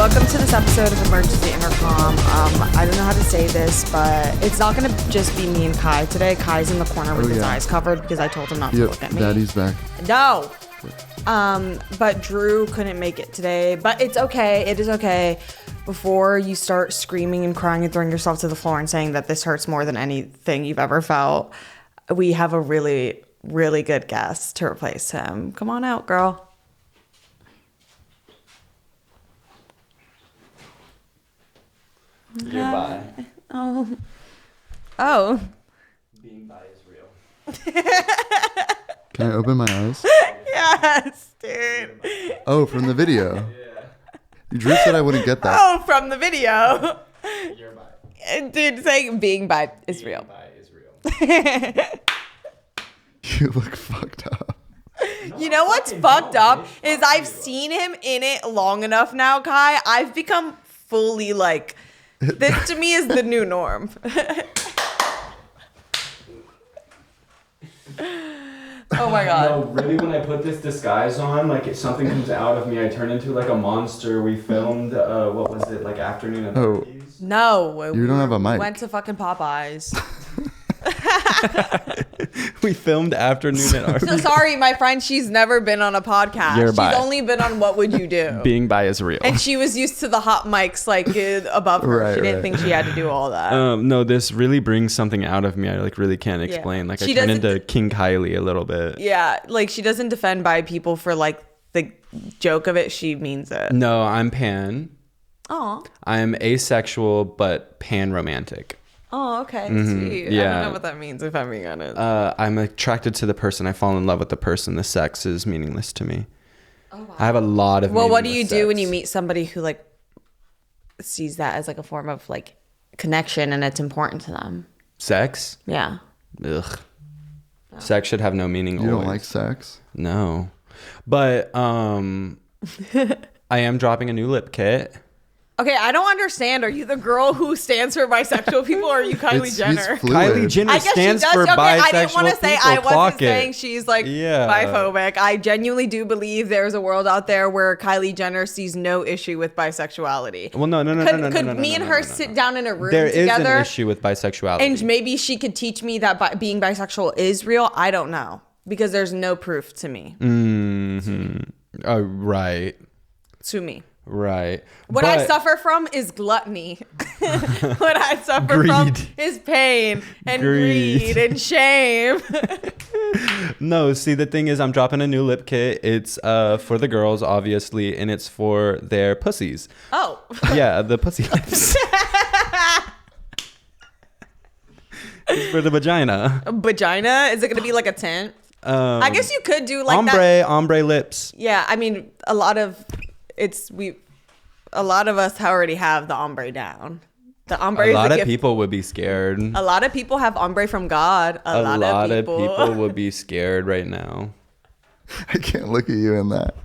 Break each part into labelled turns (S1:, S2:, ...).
S1: Welcome to this episode of Emergency Intercom. I don't know how to say this, but it's not going to just be me and Kai today. Kai's in the corner with his eyes covered because I told him not to look at me.
S2: Daddy's back.
S1: No. But Drew couldn't make it today. But it's okay. It is okay. Before you start screaming and crying and throwing yourself to the floor and saying that this hurts more than anything you've ever felt, we have a really, really good guest to replace him. Come on out, girl.
S3: You're bi.
S1: Oh.
S3: Being bi is real.
S2: Can I open my eyes?
S1: Yes, dude.
S2: Oh, from the video.
S3: Yeah.
S2: Drew said I wouldn't get that.
S1: Oh, from the video.
S3: You're bi.
S1: Dude, saying being bi is real.
S3: Bi is real.
S2: You look fucked up.
S1: You know what's fucked up is I've seen him in it long enough now, Kai. I've become fully like, this to me is the new norm. Oh my god.
S3: No, really, when I put this disguise on, like if something comes out of me, I turn into like a monster. We filmed, what was it, like Afternoon at Parties?
S1: No.
S2: You don't have a mic.
S1: We went to fucking Popeyes.
S3: We filmed Afternoon at Arby's.
S1: So sorry, my friend. She's never been on a podcast.
S3: You're
S1: She's
S3: bi.
S1: only been on What Would You Do?
S3: Being bi is real.
S1: And she was used to the hot mics like above her.
S2: Right,
S1: she didn't
S2: right.
S1: think she had to do all that.
S3: No, this really brings something out of me. I like really can't explain. Like
S1: She
S3: I turn
S1: doesn't-
S3: into King Kylie a little bit.
S1: Yeah, like she doesn't defend bi people for like the joke of it. She means it.
S3: No, I'm pan.
S1: Oh.
S3: I'm asexual but pan romantic.
S1: Oh, okay. Sweet. I
S3: Yeah.
S1: don't know what that means if I'm being honest.
S3: I'm attracted to the person. I fall in love with the person. The sex is meaningless to me.
S1: Oh, wow.
S3: I have a lot of.
S1: Well, what do you
S3: meaningless
S1: do when
S3: sex.
S1: you meet somebody who like sees that as like a form of like connection and it's important to them?
S3: Sex?
S1: Yeah.
S3: Ugh. Sex should have no meaning.
S2: You don't
S3: always.
S2: like sex?
S3: No, but I am dropping a new lip kit.
S1: Okay, I don't understand. Are you the girl who stands for bisexual people, or are you Kylie
S2: He's
S1: Jenner?
S2: fluid.
S3: Kylie Jenner
S1: I guess
S3: stands
S1: she does.
S3: for
S1: Okay,
S3: bisexual
S1: I didn't want to say I
S3: people.
S1: wasn't
S3: Clock it.
S1: saying she's like
S3: Yeah.
S1: biphobic. I genuinely do believe there's a world out there where Kylie Jenner sees no issue with bisexuality.
S3: Well, no.
S1: Could me and her sit down in a room
S3: There is
S1: together?
S3: an issue with bisexuality.
S1: And maybe she could teach me that being bisexual is real. I don't know because there's no proof to me.
S3: Oh, right.
S1: To me.
S3: Right.
S1: What I
S3: But-
S1: suffer from is gluttony. What I suffer
S3: Greed.
S1: from is pain and
S3: Greed.
S1: greed and shame.
S3: No, see, the thing is, I'm dropping a new lip kit. It's for the girls, obviously, and it's for their pussies.
S1: Oh.
S3: Yeah, the pussy lips. It's for the vagina.
S1: Vagina? Is it going to be like a tint? I guess you could do like
S3: ombre lips.
S1: Yeah, I mean, a lot of us already have the ombre down. The ombre
S3: A
S1: is
S3: lot
S1: a
S3: of
S1: gift.
S3: people would be scared.
S1: A lot of people have ombre from God. A lot of people
S3: would be scared right now.
S2: I can't look at you in that.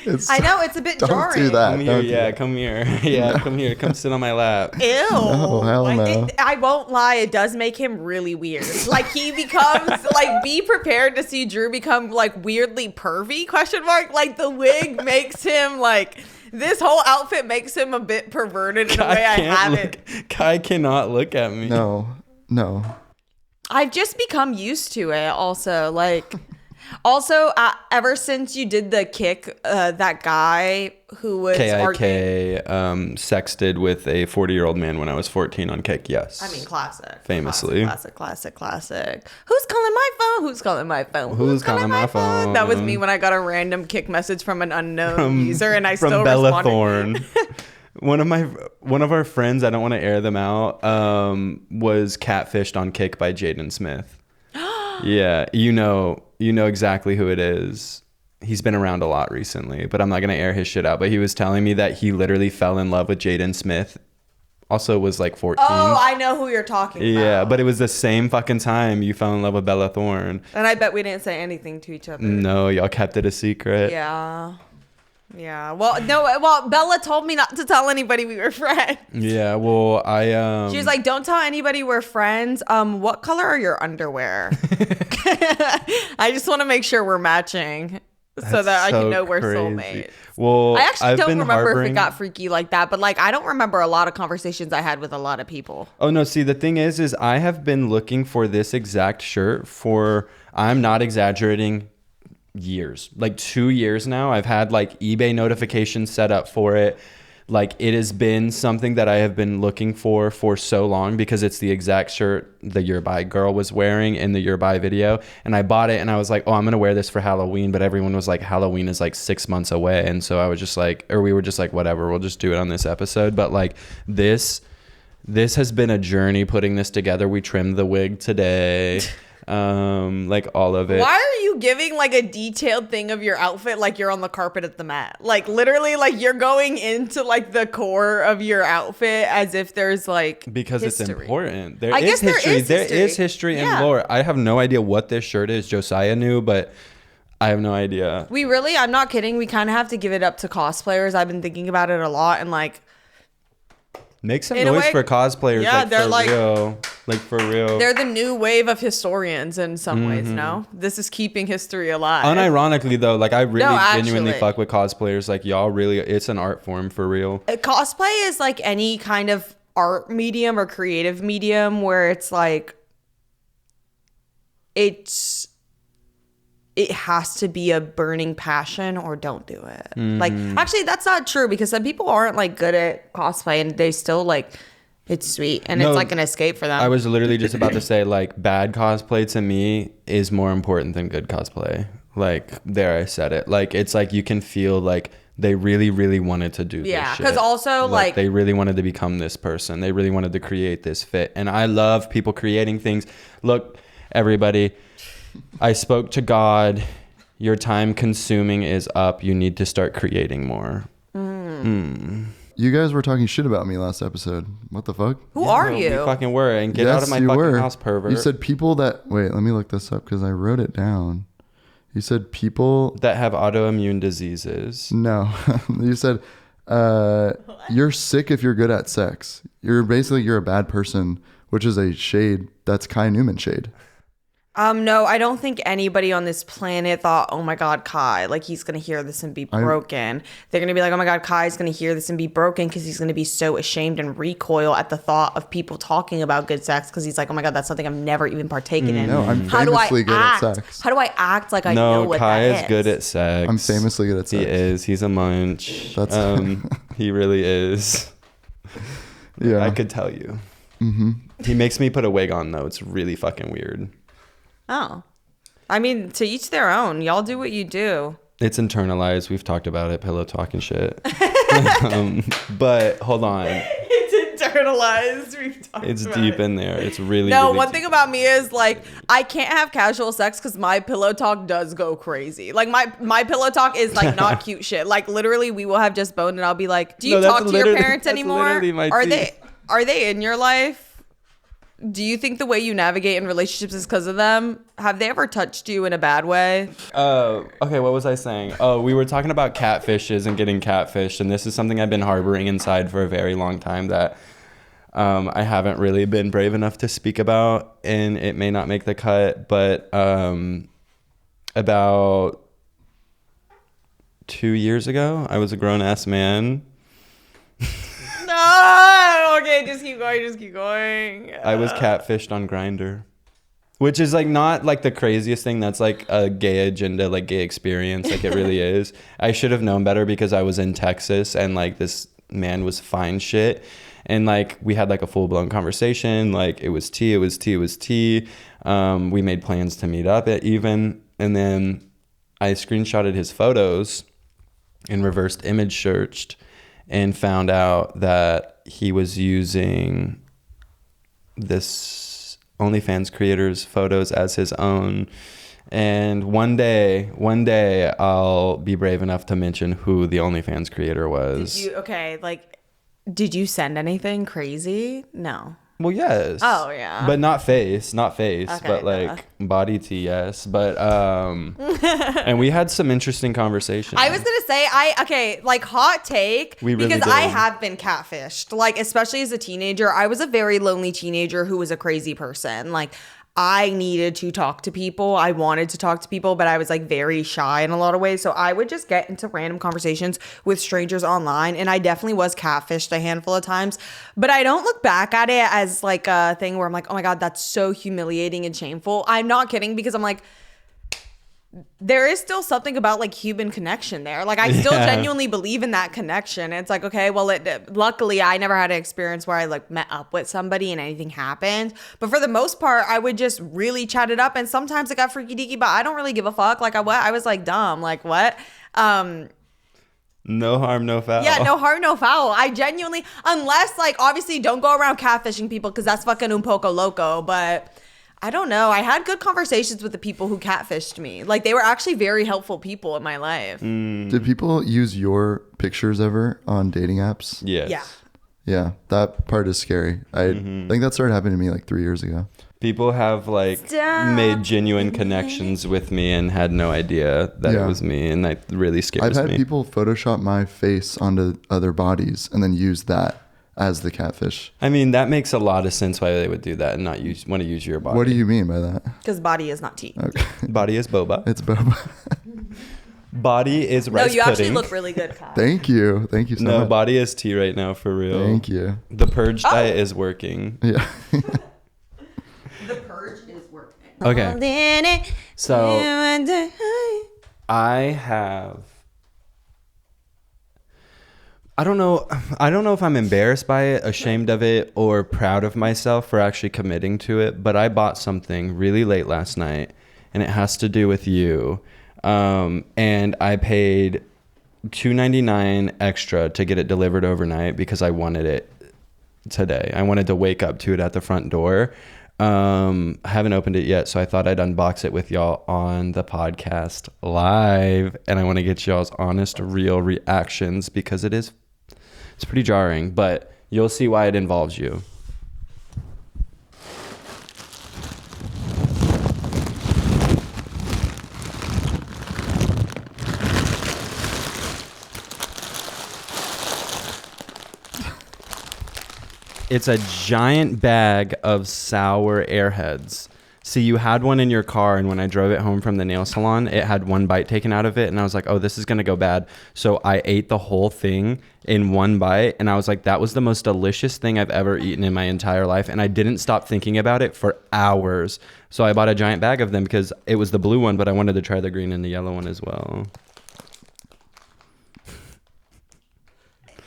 S2: It's,
S1: I know it's a bit
S2: don't
S1: jarring.
S2: do that.
S3: Come here,
S2: Don't do
S3: yeah,
S2: that.
S3: come here. Yeah, come here. Come sit on my lap.
S1: Ew.
S2: No, hell
S1: Like,
S2: no.
S1: I won't lie, it does make him really weird. Like he becomes like be prepared to see Drew become like weirdly pervy ? Like the wig makes him like this whole outfit makes him a bit perverted in a way I haven't.
S3: Kai cannot look at me.
S2: No.
S1: I've just become used to it also. Like, ever since you did the kick, that guy who was
S3: KIK sexted with a 40-year-old man when I was 14 on Kick, yes.
S1: I mean, classic.
S3: Famously.
S1: Classic. Who's calling my phone? Who's calling my phone?
S3: Who's calling my phone?
S1: That was me when I got a random kick message from an unknown user, and I
S3: From
S1: still
S3: Bella
S1: responded.
S3: Thorne. One of our friends, I don't want to air them out, was catfished on Kick by Jaden Smith. Yeah, you know exactly who it is. He's been around a lot recently, but I'm not going to air his shit out. But he was telling me that he literally fell in love with Jaden Smith. Also was like 14.
S1: Oh, I know who you're talking about.
S3: Yeah, but it was the same fucking time you fell in love with Bella Thorne.
S1: And I bet we didn't say anything to each other.
S3: No, y'all kept it a secret.
S1: Yeah. Well, no. Well, Bella told me not to tell anybody we were friends.
S3: Yeah, well,
S1: She was like, "Don't tell anybody we're friends. What color are your underwear?" I just want to make sure we're matching. so that I
S3: so
S1: can know we're
S3: crazy.
S1: soulmates.
S3: Well,
S1: I actually
S3: I've
S1: don't
S3: been
S1: remember if
S3: harboring-
S1: it got freaky like that, but like I don't remember a lot of conversations I had with a lot of people.
S3: Oh no, see the thing is I have been looking for this exact shirt for, I'm not exaggerating, years. Like 2 years now. I've had like eBay notifications set up for it. Like it has been something that I have been looking for so long because it's the exact shirt the Your Bye girl was wearing in the Your Bye video. And I bought it and I was like, oh, I'm going to wear this for Halloween. But everyone was like, Halloween is like 6 months away. And so I was just like, or we were just like, whatever, we'll just do it on this episode. But like this has been a journey putting this together. We trimmed the wig today. Like all of it.
S1: Why are you giving like a detailed thing of your outfit like you're on the carpet at the mat? Like literally like you're going into like the core of your outfit as if there's like
S3: because
S1: history.
S3: It's important.
S1: I guess there is
S3: There
S1: history.
S3: is history
S1: Yeah.
S3: and lore. I have no idea what this shirt is. Josiah knew, but I have no idea.
S1: I'm not kidding. We kind of have to give it up to cosplayers. I've been thinking about it a lot and like
S3: Make some
S1: in a
S3: noise
S1: way-
S3: for cosplayers.
S1: Yeah,
S3: like,
S1: they're
S3: for
S1: like-
S3: real. Like for real.
S1: they're the new wave of historians in some ways,
S3: Mm-hmm.
S1: no? This is keeping history alive.
S3: Unironically though, like I really
S1: No,
S3: genuinely
S1: actually.
S3: fuck with cosplayers. Like y'all really, it's an art form for real.
S1: Cosplay is like any kind of art medium or creative medium where it's like it has to be a burning passion or don't do it. Like actually that's not true because some people aren't like good at cosplay and they still like it's sweet and
S3: No,
S1: it's like an escape for them.
S3: I was literally just about to say like bad cosplay to me is more important than good cosplay. Like there I said it. Like it's like you can feel like they really, really wanted to do this
S1: Yeah,
S3: shit.
S1: 'cause also, like-
S3: they really wanted to become this person. They really wanted to create this fit. And I love people creating things. Look, everybody, I spoke to God. Your time consuming is up. You need to start creating more.
S2: You guys were talking shit about me last episode. What the fuck?
S1: Who are
S3: No,
S1: you?
S3: We fucking were. And get out of my fucking house, pervert.
S2: You said people that... Wait, let me look this up because I wrote it down. You said people...
S3: that have autoimmune diseases.
S2: No. You said you're sick if you're good at sex. You're a bad person, which is a shade. That's Kai Newman shade.
S1: No, I don't think anybody on this planet thought, oh my God, Kai, like he's going to hear this and be broken. They're going to be like, oh my God, Kai's going to hear this and be broken because he's going to be so ashamed and recoil at the thought of people talking about good sex because he's like, oh my God, that's something I've never even partaken in.
S2: No, I'm
S1: How do I
S2: famously good
S1: act?
S2: at sex.
S1: How do I act like I know
S3: No,
S1: what
S3: Kai
S1: that
S3: is good at sex.
S2: I'm famously good at sex.
S3: He is. He's a munch.
S2: That's-
S3: He really is.
S2: Yeah.
S3: I could tell you. Mm-hmm. He makes me put a wig on though. It's really fucking weird.
S1: Oh. I mean, to each their own. Y'all do what you do.
S3: It's internalized. We've talked about it. Pillow talk and shit. But hold on.
S1: It's internalized. We've talked
S3: It's
S1: about
S3: deep
S1: it.
S3: in there. It's really.
S1: No,
S3: really
S1: one
S3: deep.
S1: thing about me is like I can't have casual sex because my pillow talk does go crazy. Like my pillow talk is like not cute shit. Like literally, we will have just boned, and I'll be like, "Do you
S3: No, that's
S1: talk to your
S3: literally-
S1: parents
S3: that's
S1: anymore?
S3: literally my
S1: Are
S3: tea.
S1: they in your life? Do you think the way you navigate in relationships is because of them? Have they ever touched you in a bad way?
S3: Okay, what was I saying? Oh, we were talking about catfishes and getting catfished, and this is something I've been harboring inside for a very long time that I haven't really been brave enough to speak about, and it may not make the cut, but about 2 years ago, I was a grown-ass man.
S1: No. Okay, just keep going. Just keep going.
S3: I was catfished on Grindr, which is like not like the craziest thing. That's like a gay agenda, like gay experience. Like it really is. I should have known better because I was in Texas and like this man was fine shit. And like we had like a full blown conversation. Like it was tea. We made plans to meet up at even. And then I screenshotted his photos and reversed image searched and found out that he was using this OnlyFans creator's photos as his own. And one day I'll be brave enough to mention who the OnlyFans creator was.
S1: Did you send anything crazy? No.
S3: Well, yes.
S1: Oh, yeah.
S3: But not face,
S1: Okay,
S3: but like body T, yes. But and we had some interesting conversations.
S1: I was gonna say hot take
S3: We really
S1: because I
S3: did.
S1: have been catfished. Like especially as a teenager, I was a very lonely teenager who was a crazy person. Like I needed to talk to people. I wanted to talk to people, but I was like very shy in a lot of ways. So I would just get into random conversations with strangers online. And I definitely was catfished a handful of times. But I don't look back at it as like a thing where I'm like, oh my God, that's so humiliating and shameful. I'm not kidding, because I'm like, there is still something about like human connection there. Like I still genuinely believe in that connection. It's like, okay, well, luckily I never had an experience where I like met up with somebody and anything happened. But for the most part, I would just really chat it up. And sometimes it got freaky deaky, but I don't really give a fuck. Like I was like dumb. Like what?
S3: No harm, no foul.
S1: Yeah, no harm, no foul. I genuinely, unless like obviously don't go around catfishing people, because that's fucking un poco loco. But I don't know. I had good conversations with the people who catfished me. Like they were actually very helpful people in my life.
S2: Did people use your pictures ever on dating apps?
S3: Yes.
S1: Yeah.
S2: Yeah, that part is scary. I think that started happening to me like 3 years ago.
S3: People have like made genuine connections with me and had no idea that it was me, and that really scares me.
S2: I've had people Photoshop my face onto other bodies and then use that as the catfish.
S3: I mean, that makes a lot of sense why they would do that and not want to use your body.
S2: What do you mean by that?
S1: Because body is not tea.
S2: Okay.
S3: Body is boba.
S2: It's boba.
S3: Body is rice
S1: No, you
S3: pudding.
S1: actually look really good, Kai.
S2: Thank you so
S3: No,
S2: much.
S3: body is tea right now, for real.
S2: Thank you.
S3: The purge diet is working.
S2: Yeah.
S1: The purge is working.
S3: Okay. So I don't know if I'm embarrassed by it, ashamed of it, or proud of myself for actually committing to it, but I bought something really late last night, and it has to do with you. And I paid $2.99 extra to get it delivered overnight because I wanted it today. I wanted to wake up to it at the front door. I haven't opened it yet, so I thought I'd unbox it with y'all on the podcast live, and I want to get y'all's honest, real reactions because it's pretty jarring, but you'll see why it involves you. It's a giant bag of sour Airheads. See, you had one in your car, and when I drove it home from the nail salon, it had one bite taken out of it, and I was like, oh, this is going to go bad. So I ate the whole thing in one bite, and I was like, that was the most delicious thing I've ever eaten in my entire life, and I didn't stop thinking about it for hours. So I bought a giant bag of them because it was the blue one, but I wanted to try the green and the yellow one as well.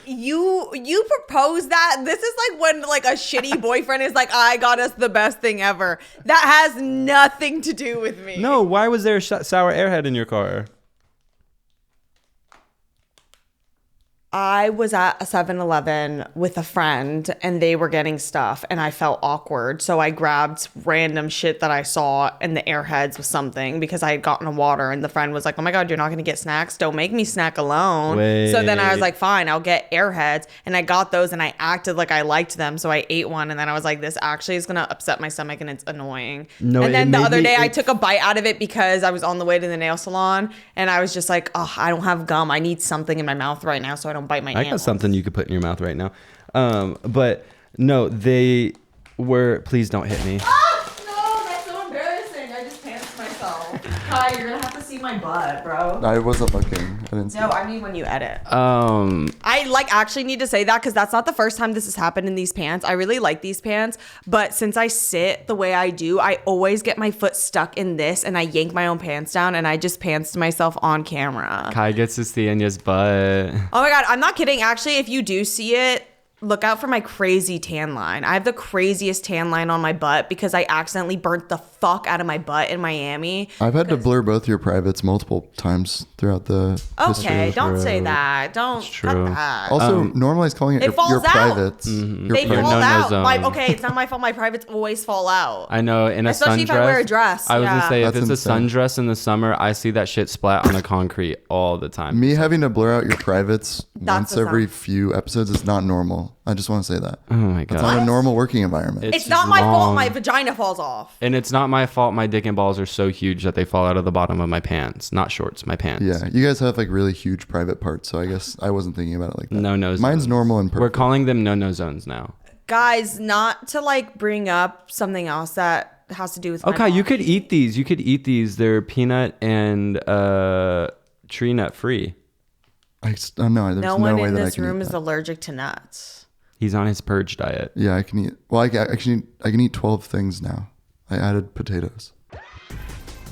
S1: You propose that? This is like when like a shitty boyfriend is like, I got us the best thing ever. That has nothing to do with me.
S3: No, why was there a sour Airhead in your car?
S1: I was at a 7-Eleven with a friend and they were getting stuff and I felt awkward. So I grabbed random shit that I saw and the Airheads was something because I had gotten a water and the friend was like, oh my God, you're not going to get snacks? Don't make me snack alone. So then I was like, fine, I'll get Airheads. And I got those and I acted like I liked them. So I ate one and then I was like, this actually is going to upset my stomach and it's annoying.
S3: No,
S1: and then the other day I took a bite out of it because I was on the way to the nail salon and I was just like, oh, I don't have gum. I need something in my mouth right now so I don't bite my nails.
S3: I got something you could put in your mouth right now. But no, they were, please don't hit me.
S1: Ah, no, that's so embarrassing. I just pantsed myself. Kai, you're gonna have to see my butt, bro.
S2: I wasn't looking. I didn't see.
S1: No, I mean when you edit.
S3: I
S1: like actually need to say that because that's not the first time this has happened in these pants. I really like these pants, but since I sit the way I do, I always get my foot stuck in this and I yank my own pants down and I just pantsed myself on camera.
S3: Kai gets to see Anya's butt.
S1: Oh my God, I'm not kidding. Actually, if you do see it, look out for my crazy tan line. I have the craziest tan line on my butt because I accidentally burnt the fuck out of my butt in Miami.
S2: I've had to blur both your privates multiple times throughout the history.
S1: Okay, don't
S3: True.
S1: say that. Don't cut that.
S2: Also, normalize calling it
S1: It
S2: your
S1: falls out.
S2: privates.
S3: Mm-hmm.
S2: Your
S1: They
S2: privates.
S1: fall
S3: no-no
S1: out.
S3: zone.
S1: Okay, it's not my fault. My privates always fall out.
S3: I know, in a
S1: Especially
S3: sundress.
S1: if I wear a dress,
S3: I was
S1: yeah.
S3: gonna say, if
S2: That's
S3: it's a
S2: insane.
S3: sundress in the summer, I see that shit splat on the concrete all the time.
S2: Me having to blur out your privates
S1: That's
S2: once
S1: a
S2: every
S1: sign.
S2: few episodes is not normal. I just want to say that.
S3: Oh my
S2: That's
S3: God.
S2: not a normal working environment.
S1: It's not my fault.
S3: wrong.
S1: My vagina falls off.
S3: And it's not my fault my dick and balls are so huge that they fall out of the bottom of my pants. Not shorts, my pants.
S2: Yeah, you guys have like really huge private parts, so I guess I wasn't thinking about it like that.
S3: No
S2: Mine's
S3: zones.
S2: normal and
S3: We're
S2: perfect.
S3: calling them no zones now.
S1: Guys, not to like bring up something else that has to do with my
S3: Okay, you
S1: body.
S3: could eat these. You could eat these. They're peanut and tree nut free.
S2: Oh, no, there's
S1: No
S2: no
S1: one
S2: way
S1: in
S2: that I
S1: this
S2: can
S1: room
S2: eat
S1: is
S2: that.
S1: allergic to nuts.
S3: He's on his purge diet.
S2: Yeah, I can eat. Well, I can eat 12 things now. I added potatoes.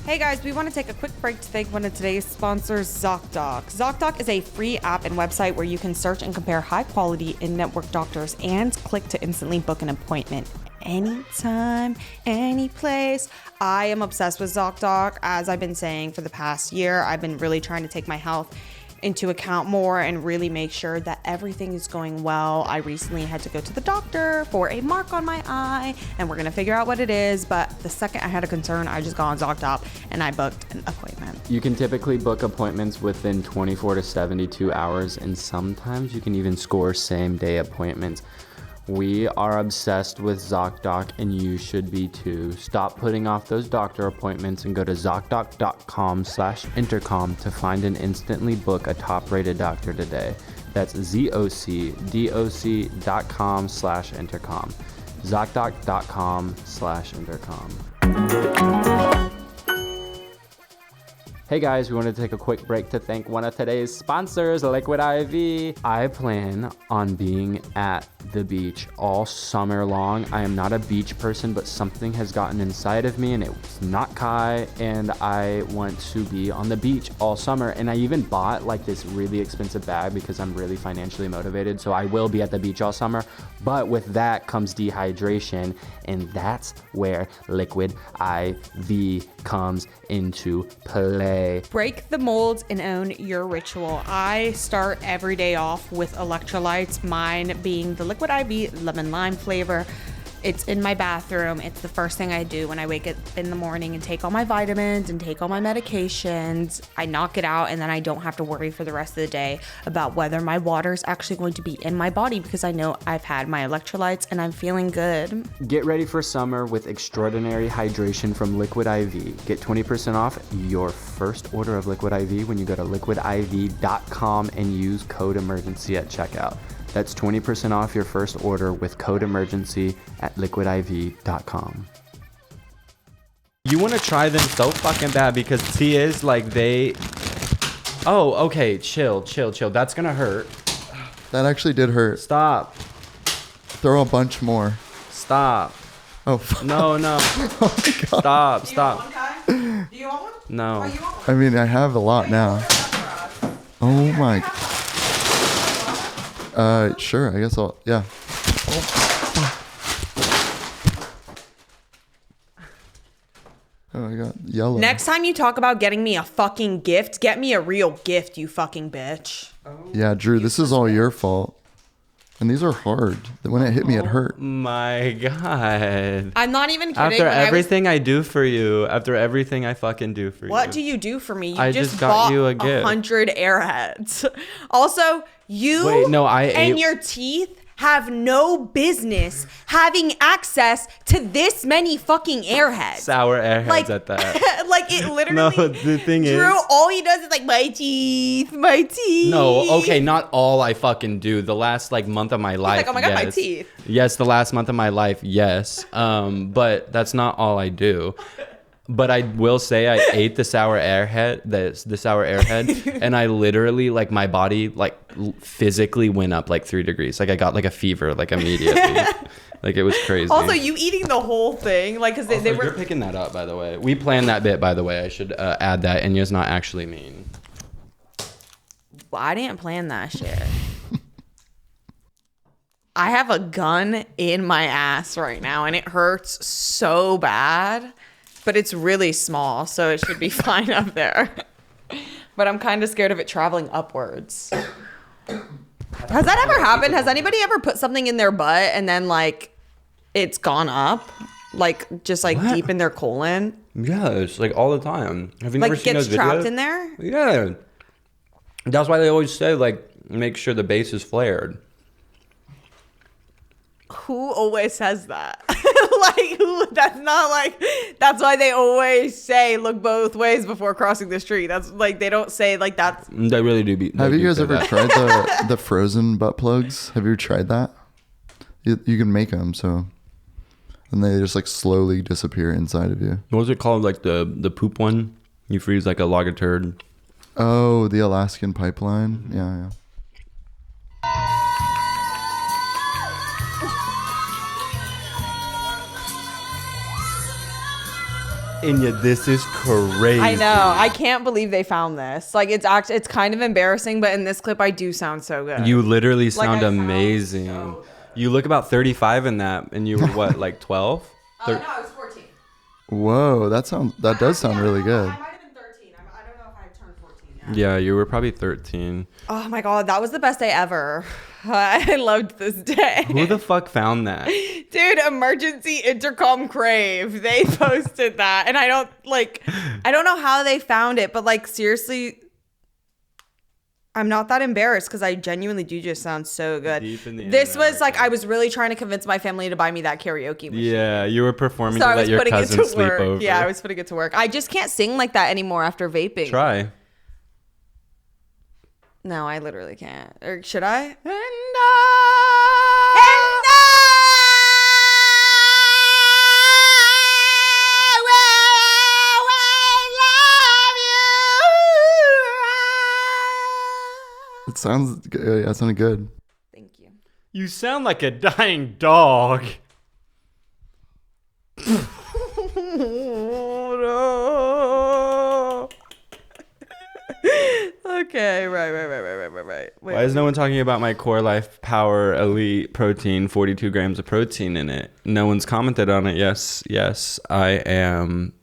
S1: Hey guys, we want to take a quick break to thank one of today's sponsors, ZocDoc. ZocDoc is a free app and website where you can search and compare high-quality in-network doctors and click to instantly book an appointment anytime, any place. I am obsessed with ZocDoc. As I've been saying for the past year, I've been really trying to take my health into account more and really make sure that everything is going well. I recently had to go to the doctor for a mark on my eye, and we're gonna figure out what it is. But the second I had a concern, I just got on ZocDoc and I booked an appointment.
S4: You can typically book appointments within 24 to 72 hours, and sometimes you can even score same-day appointments. We are obsessed with ZocDoc, and you should be too. Stop putting off those doctor appointments and go to ZocDoc.com/intercom to find and instantly book a top-rated doctor today. That's ZocDoc.com/intercom. ZocDoc.com/intercom. Hey guys, we wanted to take a quick break to thank one of today's sponsors, Liquid IV. I plan on being at the beach all summer long. I am not a beach person, but something has gotten inside of me and it's not Kai, and I want to be on the beach all summer. And I even bought like this really expensive bag because I'm really financially motivated, so I will be at the beach all summer. But with that comes dehydration, and that's where Liquid IV comes into play.
S1: Break the mold and own your ritual. I start every day off with electrolytes, mine being the Liquid IV lemon lime flavor. It's in my bathroom. It's the first thing I do when I wake up in the morning and take all my vitamins and take all my medications. I knock it out, and then I don't have to worry for the rest of the day about whether my water is actually going to be in my body because I know I've had my electrolytes and I'm feeling good.
S4: Get ready for summer with extraordinary hydration from Liquid IV. Get 20% off your first order of Liquid IV when you go to liquidiv.com and use code emergency at checkout. That's 20% off your first order with code emergency at liquidiv.com.
S3: You want to try them so fucking bad because T is like they... Oh, okay. Chill. That's going to hurt.
S2: That actually did hurt.
S3: Stop.
S2: Throw a bunch more.
S3: Stop.
S2: Oh, fuck.
S3: No.
S2: Oh my God.
S3: Stop.
S1: Do you want one?
S3: No.
S2: I mean, I have a lot now. Oh my. Sure. I guess I'll. Yeah. Oh, I got yellow.
S1: Next time you talk about getting me a fucking gift, get me a real gift, you fucking bitch.
S2: Yeah, Drew, this is all your fault. And these are hard. When it hit me, it hurt.
S3: My God.
S1: I'm not even kidding.
S3: After
S1: when
S3: everything I do for you, after everything I fucking do for you.
S1: What do you do for me? You
S3: I
S1: just
S3: just got
S1: bought
S3: you a gift.
S1: 100 Airheads. Also, you
S3: Wait, no, I
S1: and
S3: ate-
S1: your teeth have no business having access to this many fucking Airheads.
S3: Sour airheads
S1: Like-
S3: at that.
S1: Like it literally.
S3: No, the thing is...
S1: Drew, all he does is like my teeth.
S3: No, okay, not all I fucking do. The last like month of my life.
S1: like, oh my God, my
S3: yes.
S1: teeth.
S3: Yes, the last month of my life, yes. But that's not all I do. But I will say I ate the sour airhead, the sour airhead, and I literally like my body like physically went up like 3 degrees. Like I got like a fever like immediately. Like it was crazy.
S1: Also, you eating the whole thing, like, because they
S3: You're
S1: were.
S3: picking that up, by the way. We planned that bit, by the way. I should add that. And it's not actually mean.
S1: Well, I didn't plan that shit. I have a gun in my ass right now, and it hurts so bad, but it's really small, so it should be fine up there. But I'm kind of scared of it traveling upwards. Has that ever happened? Has anybody ever put something in their butt and then like it's gone up, like just like
S3: What?
S1: deep in their colon,
S3: Yeah, it's like all the time. Have you never
S1: like
S3: seen
S1: gets
S3: those
S1: trapped
S3: videos?
S1: in there?
S3: Yeah. That's why they always say, like, make sure the base is flared.
S1: Who always says that? Like who? That's not like. That's why they always say look both ways before crossing the street. That's like they don't say like that's.
S3: They really do.
S2: Have you guys ever tried the frozen butt plugs? Have you tried that? You can make them. So and they just like slowly disappear inside of you.
S3: What was it called? Like the poop one? You freeze like a log of turd.
S2: Oh, the Alaskan pipeline. Yeah.
S3: And yet this is crazy.
S1: I know. I can't believe they found this. Like it's kind of embarrassing, but in this clip I do sound so good.
S3: You literally
S1: Like,
S3: sound
S1: I sound
S3: amazing.
S1: so
S3: You look about 35 in that, and you were what, like 12?
S1: no, I was 14.
S2: Whoa, that does sound really good.
S1: I might have been 13. I don't know if I turned 14 yet.
S3: Yeah, you were probably 13.
S1: Oh my god, that was the best day ever. I loved this day.
S3: Who the fuck found that?
S1: Dude, emergency intercom crave. They posted that. And I don't know how they found it, but like seriously, I'm not that embarrassed because I genuinely do just sound so good.
S3: Deep in the
S1: This
S3: internet,
S1: was like, I was really trying to convince my family to buy me that karaoke machine.
S3: Yeah, you were performing
S1: So
S3: to
S1: I
S3: let
S1: was
S3: your
S1: putting it
S3: cousin
S1: to
S3: sleep
S1: work.
S3: over.
S1: Yeah, I was putting it to work. I just can't sing like that anymore after vaping.
S3: Try.
S1: No, I literally can't. Or should I? And
S2: It sounds good. Yeah, it sounded good.
S1: Thank you.
S3: You sound like a dying dog.
S1: Okay, right. Wait,
S3: Why is no one talking about my Core Life Power Elite protein, 42 grams of protein in it? No one's commented on it. Yes, I am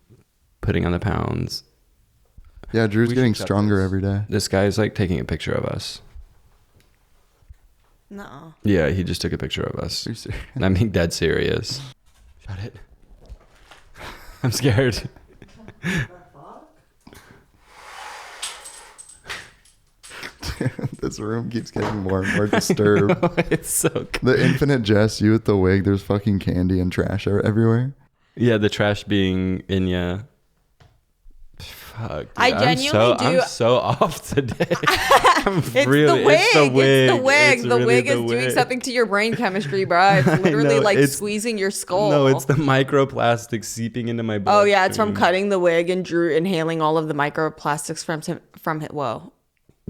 S3: putting on the pounds.
S2: Yeah, Drew's
S3: We
S2: getting
S3: should cut
S2: stronger
S3: this.
S2: every day.
S3: This guy's like taking a picture of us.
S1: No.
S3: Yeah, he just took a picture of us.
S2: Are you serious?
S3: I'm being dead serious. Shut it. I'm scared.
S2: This room keeps getting more and more disturbed.
S3: It's so good.
S2: The infinite jest, you with the wig, there's fucking candy and trash everywhere.
S3: Yeah, the trash being Inya. Fuck, dude.
S1: I genuinely do.
S3: I'm so off today.
S1: It's the wig. It's the wig. The
S3: really
S1: wig is
S3: the
S1: doing
S3: wig.
S1: something to your brain chemistry, bro. It's literally
S3: know,
S1: like
S3: it's-
S1: squeezing your skull.
S3: No, it's the microplastic seeping into my blood.
S1: Oh yeah, it's from cutting the wig and Drew inhaling all of the microplastics from it. Whoa.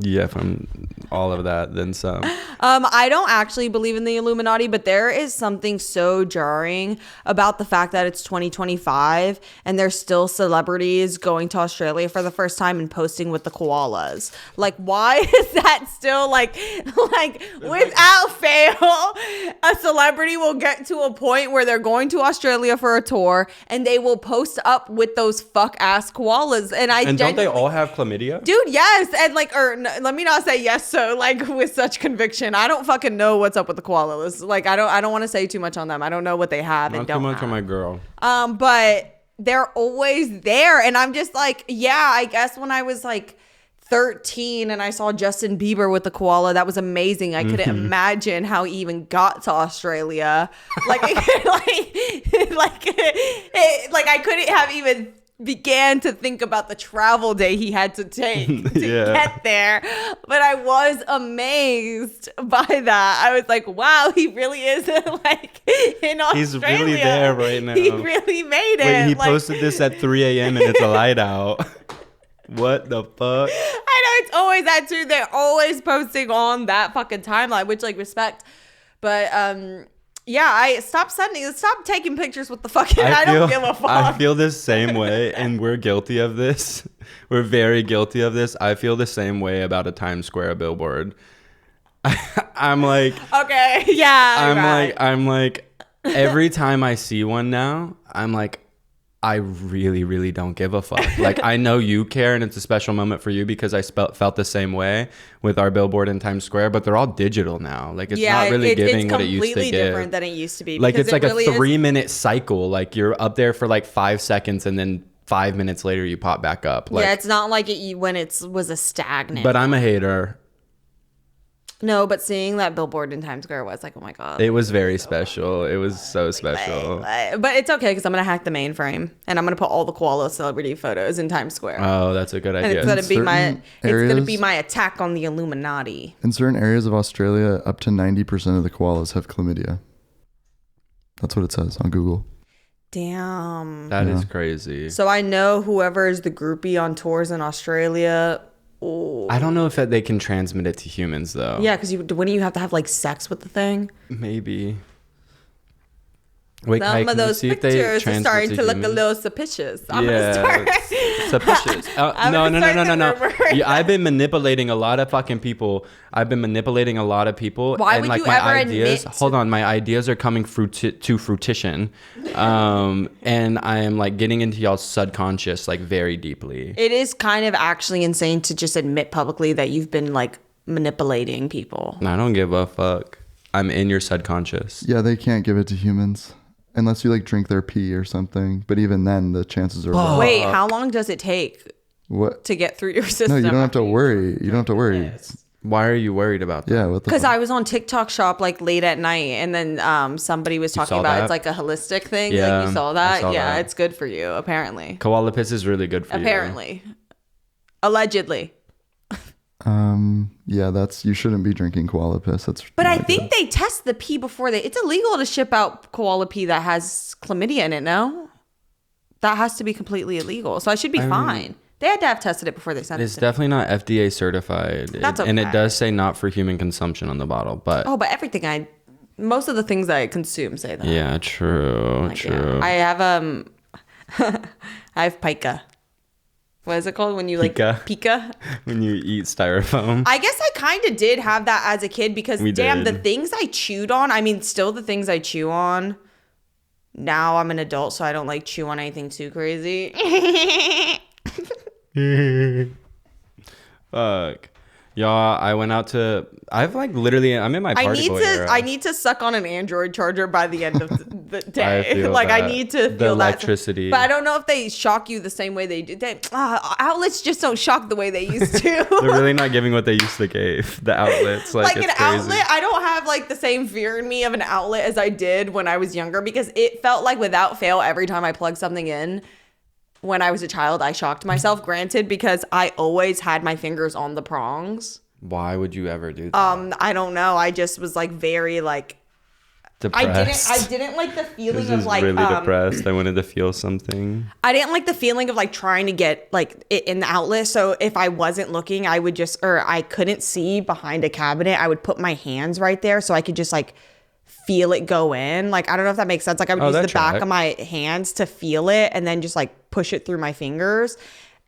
S3: Yeah, from all of that, then some.
S1: I don't actually believe in the Illuminati, but there is something so jarring about the fact that it's 2025 and there's still celebrities going to Australia for the first time and posting with the koalas. Like, why is that still like without fail, a celebrity will get to a point where they're going to Australia for a tour and they will post up with those fuck ass koalas.
S3: And don't they all have chlamydia?
S1: Dude, yes. And like, let me not say yes so like with such conviction. I don't fucking know what's up with the koalas. Like, I don't want to say too much on them. I don't know what they have and
S3: Not too
S1: don't
S3: much
S1: have.
S3: on my girl.
S1: But they're always there. And I'm just like, yeah, I guess when I was like 13 and I saw Justin Bieber with the koala, that was amazing. I couldn't imagine how he even got to Australia. Like, like I couldn't have even began to think about the travel day he had to take to get there. But I was amazed by that. I was like, wow, he really is like in Australia.
S3: He's really there right now.
S1: He really made it.
S3: Wait, he
S1: Like,
S3: posted this at 3 a.m. and it's a light out. What the fuck?
S1: I know it's always that too. They're always posting on that fucking timeline, which like respect. But yeah, I stop taking pictures with the fucking. I don't give a fuck.
S3: I feel the same way, and we're guilty of this. We're very guilty of this. I feel the same way about a Times Square billboard. I'm like,
S1: okay, yeah.
S3: I'm like, every time I see one now, I'm like, I really, really don't give a fuck. Like, I know you care and it's a special moment for you because I felt the same way with our billboard in Times Square, but they're all digital now. Like, it's not really giving what it used to give.
S1: It's completely different than it used to be.
S3: Like, it's like
S1: really
S3: a 3-minute cycle. Like, you're up there for like 5 seconds and then 5 minutes later you pop back up. Like,
S1: yeah, it's not like when it was a stagnant.
S3: But I'm a hater.
S1: No, but seeing that billboard in Times Square was like, oh my God.
S3: It was very special. It was so special.
S1: But it's okay because I'm going to hack the mainframe and I'm going to put all the koala celebrity photos in Times Square.
S3: Oh, that's a good
S1: and
S3: idea.
S1: it's going to be
S2: areas-
S1: my attack on the Illuminati.
S2: In certain areas of Australia, up to 90% of the koalas have chlamydia. That's what it says on Google.
S1: Damn.
S3: That is crazy.
S1: So I know whoever is the groupie on tours in Australia.
S3: I don't know if they can transmit it to humans though.
S1: Yeah, because wouldn't you have to have like sex with the thing?
S3: Maybe. Wait,
S1: Some
S3: Kai,
S1: of
S3: can you
S1: those
S3: see if they
S1: pictures are
S3: transmit
S1: starting to look a
S3: humans?
S1: little suspicious. I'm
S3: Yeah,
S1: gonna start.
S3: suspicious.
S1: I'm
S3: No.
S1: gonna start the rumor.
S3: Yeah, I've been manipulating a lot of fucking people. I've been manipulating a lot of people.
S1: Why
S3: and
S1: would
S3: like
S1: you
S3: my
S1: ever
S3: ideas.
S1: admit to-
S3: Hold on, my ideas are coming to fruition, and I am like getting into y'all's subconscious like very deeply.
S1: It is kind of actually insane to just admit publicly that you've been like manipulating people.
S3: I don't give a fuck. I'm in your subconscious.
S2: Yeah, they can't give it to humans unless you like drink their pee or something. But even then, the chances are low.
S1: Wait, how long does it take
S2: What?
S1: to get through your system?
S2: No, you don't have to worry. You don't have to worry.
S3: Why are you worried about that?
S2: Yeah, what the
S1: Because
S2: fuck?
S1: I was on TikTok shop like late at night, and then somebody was talking
S3: saw
S1: about
S3: that?
S1: it's like a holistic thing.
S3: Yeah,
S1: Like you saw
S3: I
S1: that?
S3: saw
S1: Yeah,
S3: that.
S1: it's good for you, apparently.
S3: Koala piss is really good for you.
S1: Apparently. Allegedly.
S2: Yeah, you shouldn't be drinking koala piss. That's
S1: But I
S2: not
S1: think
S2: good.
S1: they test the pee before it's illegal to ship out koala pee that has chlamydia in it, no? That has to be completely illegal. So I should be fine. They had to have tested it before they sent
S3: It's
S1: it.
S3: definitely not FDA certified.
S1: That's
S3: And it
S1: okay.
S3: does say not for human consumption on the bottle, but
S1: Oh, but most of the things I consume say that.
S3: yeah, true,
S1: Like,
S3: true.
S1: yeah. I have I have pica. What is it called when you like
S3: Pica?
S1: pica?
S3: When you eat styrofoam.
S1: I guess I kind of did have that as a kid because
S3: We
S1: damn,
S3: did.
S1: the things I chewed on, I mean, still the things I chew on. Now I'm an adult, so I don't like chew on anything too crazy.
S3: Fuck. Y'all, I went out to I'm in my party boy era.
S1: I need to suck on an Android charger by the end of the day.
S3: feel
S1: Like I
S3: that.
S1: need to
S3: The
S1: feel
S3: electricity.
S1: that. But I don't know if they shock you the same way they do. Outlets just don't shock the way they used to.
S3: They're really not giving what they used to give. The outlets. Like,
S1: Like
S3: it's
S1: an
S3: crazy.
S1: outlet, I don't have like the same fear in me of an outlet as I did when I was younger because it felt like without fail every time I plugged something in when I was a child, I shocked myself. Granted, because I always had my fingers on the prongs.
S3: Why would you ever do that?
S1: I don't know. I just was like very like
S3: Depressed.
S1: I didn't like the
S3: I
S1: feeling
S3: was
S1: of
S3: just
S1: like
S3: really depressed. I wanted to feel something.
S1: I didn't like the feeling of like trying to get like it in the outlet. So if I wasn't looking, I would just or I couldn't see behind a cabinet, I would put my hands right there so I could just like feel it go in. Like I don't know if that makes sense. Like I would use
S3: that
S1: the back
S3: track.
S1: of my hands to feel it and then just like push it through my fingers.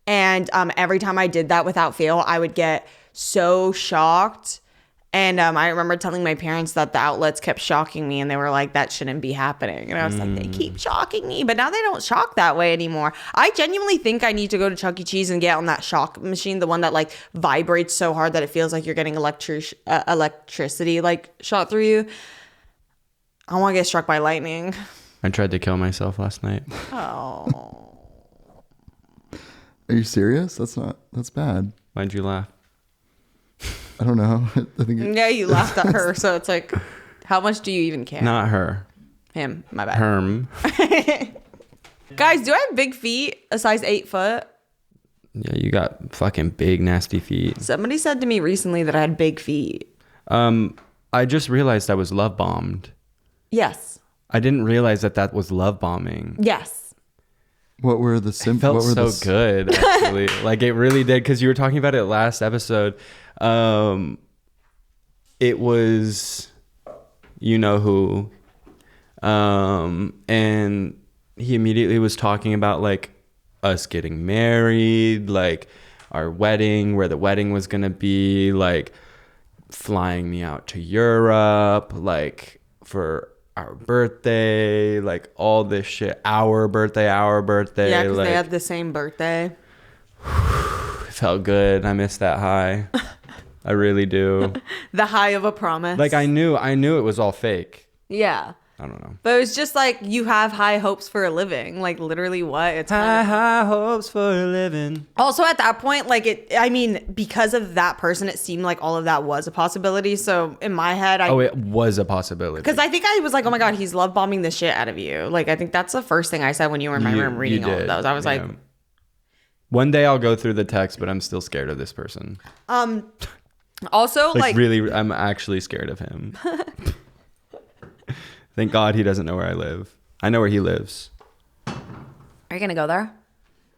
S1: And every time I did that without fail, I would get so shocked. And I remember telling my parents that the outlets kept shocking me and they were like, that shouldn't be happening. And I was like, they keep shocking me. But now they don't shock that way anymore. I genuinely think I need to go to Chuck E. Cheese and get on that shock machine, the one that like vibrates so hard that it feels like you're getting electricity like shot through you. I want to get struck by lightning.
S3: I tried to kill myself last night.
S1: Oh.
S2: Are you serious? That's bad.
S3: Why'd you laugh?
S2: I don't know. I think
S1: Yeah, you laughed at her. So it's like, how much do you even care?
S3: Not her.
S1: Him. My bad.
S3: Herm.
S1: Guys, do I have big feet? A size 8 foot?
S3: Yeah, you got fucking big nasty feet.
S1: Somebody said to me recently that I had big feet.
S3: I just realized I was love bombed.
S1: Yes.
S3: I didn't realize that was love bombing.
S1: Yes.
S2: what were the
S3: Felt
S2: what were
S3: so good, actually. Like it really did, because you were talking about it last episode. It was, you know who, and he immediately was talking about like us getting married, like our wedding, where the wedding was gonna be, like flying me out to Europe, like for our birthday, like all this shit. Our birthday.
S1: Yeah, because
S3: like,
S1: they had the same birthday.
S3: it felt good. I miss that high. I really do.
S1: The high of a promise.
S3: Like I knew it was all fake.
S1: Yeah.
S3: I don't know.
S1: But it was just like, you have high hopes for a living. Like literally what? It's kind of...
S3: High hopes for a living.
S1: Also at that point, like because of that person, it seemed like all of that was a possibility. So in my head,
S3: It was a possibility.
S1: because I think I was like, oh my God, he's love bombing the shit out of you. Like, I think that's the first thing I said when you were in my room reading all of those. I was like,
S3: one day I'll go through the text, but I'm still scared of this person.
S1: also like
S3: really, I'm actually scared of him. Thank God he doesn't know where I live. I know where he lives.
S1: Are you gonna go there?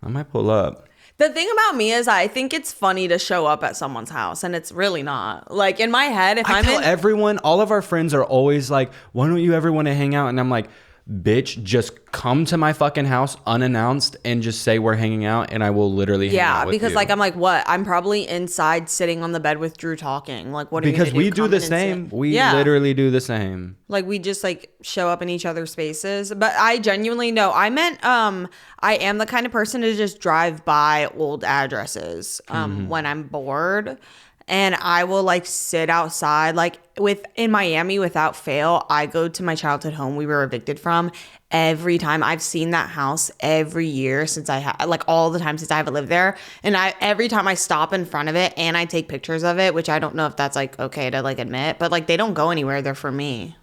S3: I might pull up.
S1: The thing about me is I think it's funny to show up at someone's house, and it's really not. Like, in my head, if
S3: I
S1: I'm
S3: tell
S1: in...
S3: everyone, all of our friends are always like, why don't you ever want to hang out? And I'm like, bitch, just come to my fucking house unannounced and just say we're hanging out, and I will literally hang out with
S1: because
S3: you.
S1: like I'm like, what? I'm probably inside sitting on the bed with Drew talking. Like, what are
S3: because
S1: you gonna
S3: we do the
S1: Come in and
S3: same.
S1: sit?
S3: We literally do the same.
S1: Like, we just like show up in each other's spaces. But I genuinely know. I meant I am the kind of person to just drive by old addresses when I'm bored. And I will like sit outside. Like in Miami, without fail, I go to my childhood home we were evicted from every time. I've seen that house every year since like all the time since I haven't lived there. And every time I stop in front of it and I take pictures of it, which I don't know if that's like okay to like admit, but like they don't go anywhere. They're for me.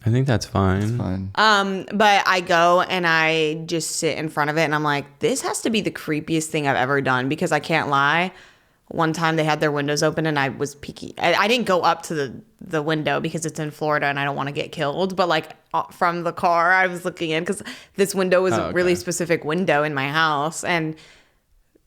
S3: I think that's fine.
S2: It's fine.
S1: But I go and I just sit in front of it and I'm like, this has to be the creepiest thing I've ever done, because I can't lie. One time they had their windows open and I was peeking. I didn't go up to the window because it's in Florida and I don't want to get killed. But like from the car, I was looking in because this window was a really specific window in my house. And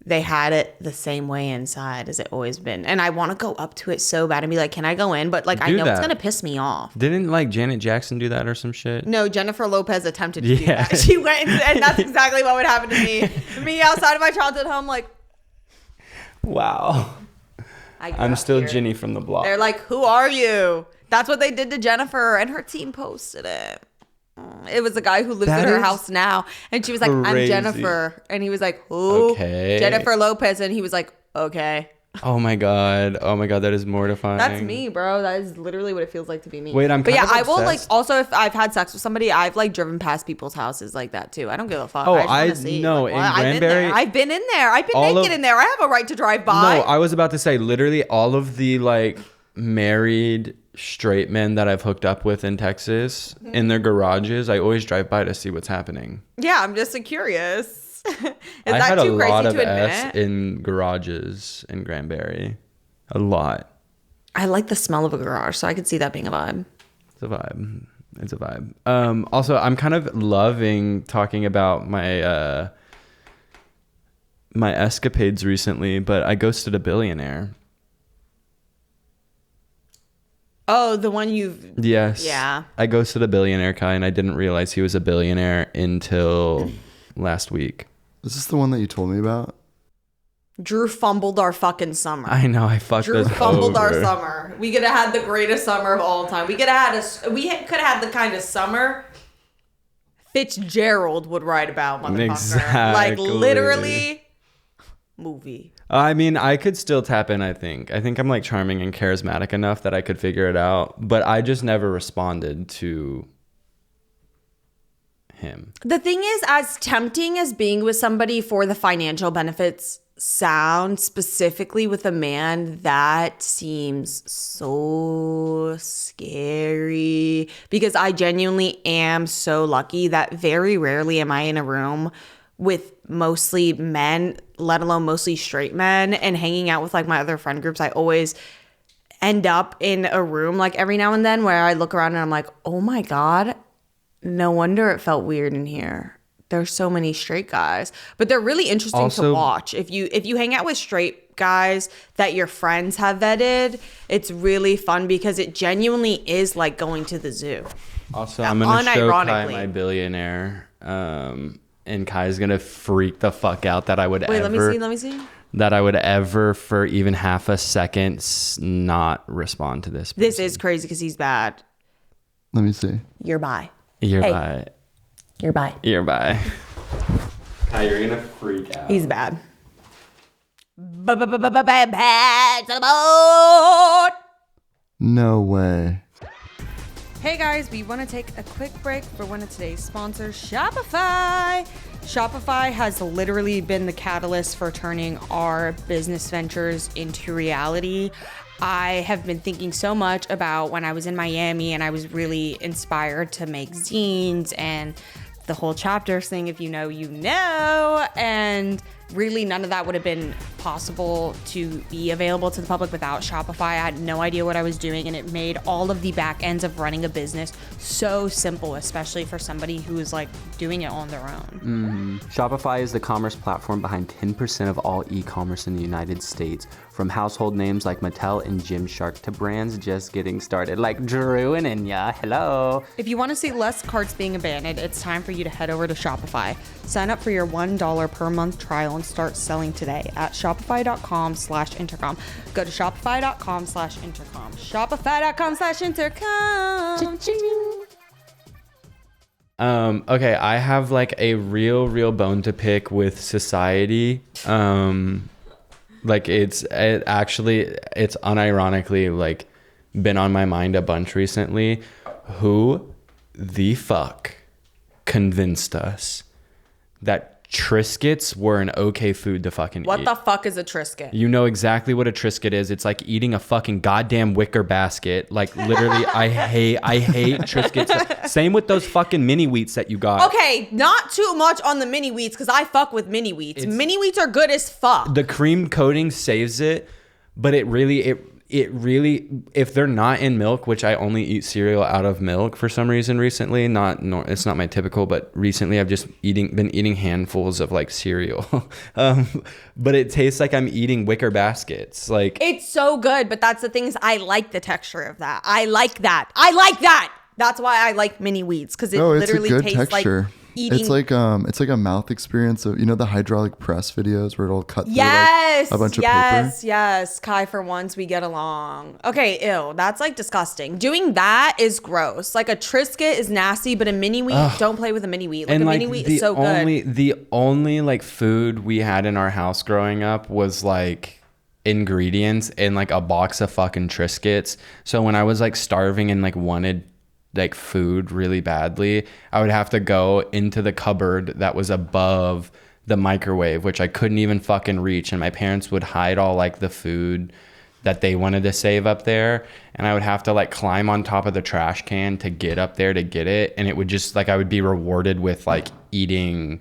S1: they had it the same way inside as it always been. And I want to go up to it so bad and be like, can I go in? But like, I know it's going to piss me off.
S3: Didn't like Janet Jackson do that or some shit?
S1: No, Jennifer Lopez attempted to do that. She went and that's exactly what would happen to me. Me outside of my childhood home, like,
S3: wow. I'm still here. Ginny from the block.
S1: They're like, who are you? That's what they did to Jennifer, and her team posted it. It was a guy who lives in her house now, and she was like, crazy. I'm Jennifer. And he was like, who?
S3: Okay.
S1: Jennifer Lopez. And he was like, okay.
S3: Oh my god, that is mortifying.
S1: That's me, bro. That is literally what it feels like to be me.
S3: Wait,
S1: but yeah, I will like also if I've had sex with somebody, I've like driven past people's houses like that too. I don't give a fuck.
S3: Oh,
S1: I just
S3: know.
S1: Like,
S3: In Granbury,
S1: I've been in there. I've been naked in there. I have a right to drive by.
S3: No, I was about to say literally all of the like married straight men that I've hooked up with in Texas in their garages, I always drive by to see what's happening.
S1: Yeah, I'm just curious. Is
S3: I
S1: that
S3: had
S1: too
S3: a
S1: crazy
S3: lot of
S1: to admit?
S3: S in garages in Granbury. A lot.
S1: I like the smell of a garage, so I could see that being a vibe.
S3: It's a vibe. Also, I'm kind of loving talking about my my escapades recently, but I ghosted a billionaire.
S1: Oh, the one you've...
S3: Yes.
S1: Yeah.
S3: I ghosted a billionaire, Kai, and I didn't realize he was a billionaire until last week.
S2: Is this the one that you told me about?
S1: Drew fumbled our fucking summer.
S3: I know, I fucked
S1: Drew
S3: us
S1: fumbled
S3: over.
S1: our summer. We could have had the greatest summer of all time. We could have had the kind of summer Fitzgerald would write about, motherfucker.
S3: Exactly.
S1: Like literally movie.
S3: I mean, I could still tap in, I think. I think I'm like charming and charismatic enough that I could figure it out, but I just never responded to him.
S1: The thing is, as tempting as being with somebody for the financial benefits sound, specifically with a man, that seems so scary, because I genuinely am so lucky that very rarely am I in a room with mostly men, let alone mostly straight men, and hanging out with like my other friend groups. I always end up in a room like every now and then where I look around and I'm like, oh my God, no wonder it felt weird in here. There's so many straight guys, but they're really interesting to watch. If you hang out with straight guys that your friends have vetted, it's really fun because it genuinely is like going to the zoo.
S3: Also, I'm going to show Kai my billionaire, and Kai's going to freak the fuck out that I would
S1: let me see.
S3: That I would ever for even half a second not respond to this person.
S1: This is crazy because he's bad.
S2: Let me see.
S1: You're bi.
S3: You're bi.
S1: You're bi.
S3: You're bi. Kai, you're gonna freak out.
S1: He's bad. Bad to the boat.
S2: No way.
S1: Hey guys, we want to take a quick break for one of today's sponsors, Shopify. Shopify has literally been the catalyst for turning our business ventures into reality. I have been thinking so much about when I was in Miami and I was really inspired to make zines and the whole chapters thing. If you know, you know. And really none of that would have been possible to be available to the public without Shopify. I had no idea what I was doing, and it made all of the back ends of running a business so simple, especially for somebody who is like doing it on their own.
S4: Shopify is the commerce platform behind 10% of all e-commerce in the United States, from household names like Mattel and Gymshark to brands just getting started like Drew and Enya. Hello.
S1: If you want to see less carts being abandoned, it's time for you to head over to Shopify. Sign up for your $1 per month trial and start selling today at shopify.com/intercom. Go to shopify.com/intercom. Shopify.com/intercom.
S3: Okay, I have like a real bone to pick with society. Like it's unironically like been on my mind a bunch recently. Who the fuck convinced us that Triscuits were an okay food to fucking eat?
S1: What the fuck is a Triscuit?
S3: You know exactly what a Triscuit is. It's like eating a fucking goddamn wicker basket. Like literally, I hate Triscuits. Same with those fucking mini wheats that you got.
S1: Okay, not too much on the mini wheats because I fuck with mini wheats. Mini wheats are good as fuck.
S3: The cream coating saves it, but it really, if they're not in milk, which I only eat cereal out of milk for some reason recently, it's not my typical, but recently I've just been eating handfuls of like cereal. But it tastes like I'm eating wicker baskets. Like
S1: It's so good, but that's the thing is I like the texture of that. I like that. That's why I like mini wheats because it literally tastes
S2: texture.
S1: like eating.
S2: It's like a mouth experience of the hydraulic press videos where it'll cut through
S1: Yes,
S2: like, a bunch of paper.
S1: Yes. Kai, for once we get along. Okay, ew, that's like disgusting. Doing that is gross. Like a Triscuit is nasty, but a mini wheat, don't play with a mini wheat. Like a mini wheat is so good.
S3: The only like food we had in our house growing up was like ingredients in like a box of fucking Triscuits. So when I was like starving and like wanted like food really badly, I would have to go into the cupboard that was above the microwave, which I couldn't even fucking reach, and my parents would hide all like the food that they wanted to save up there, and I would have to like climb on top of the trash can to get up there to get it, and it would just like I would be rewarded with like eating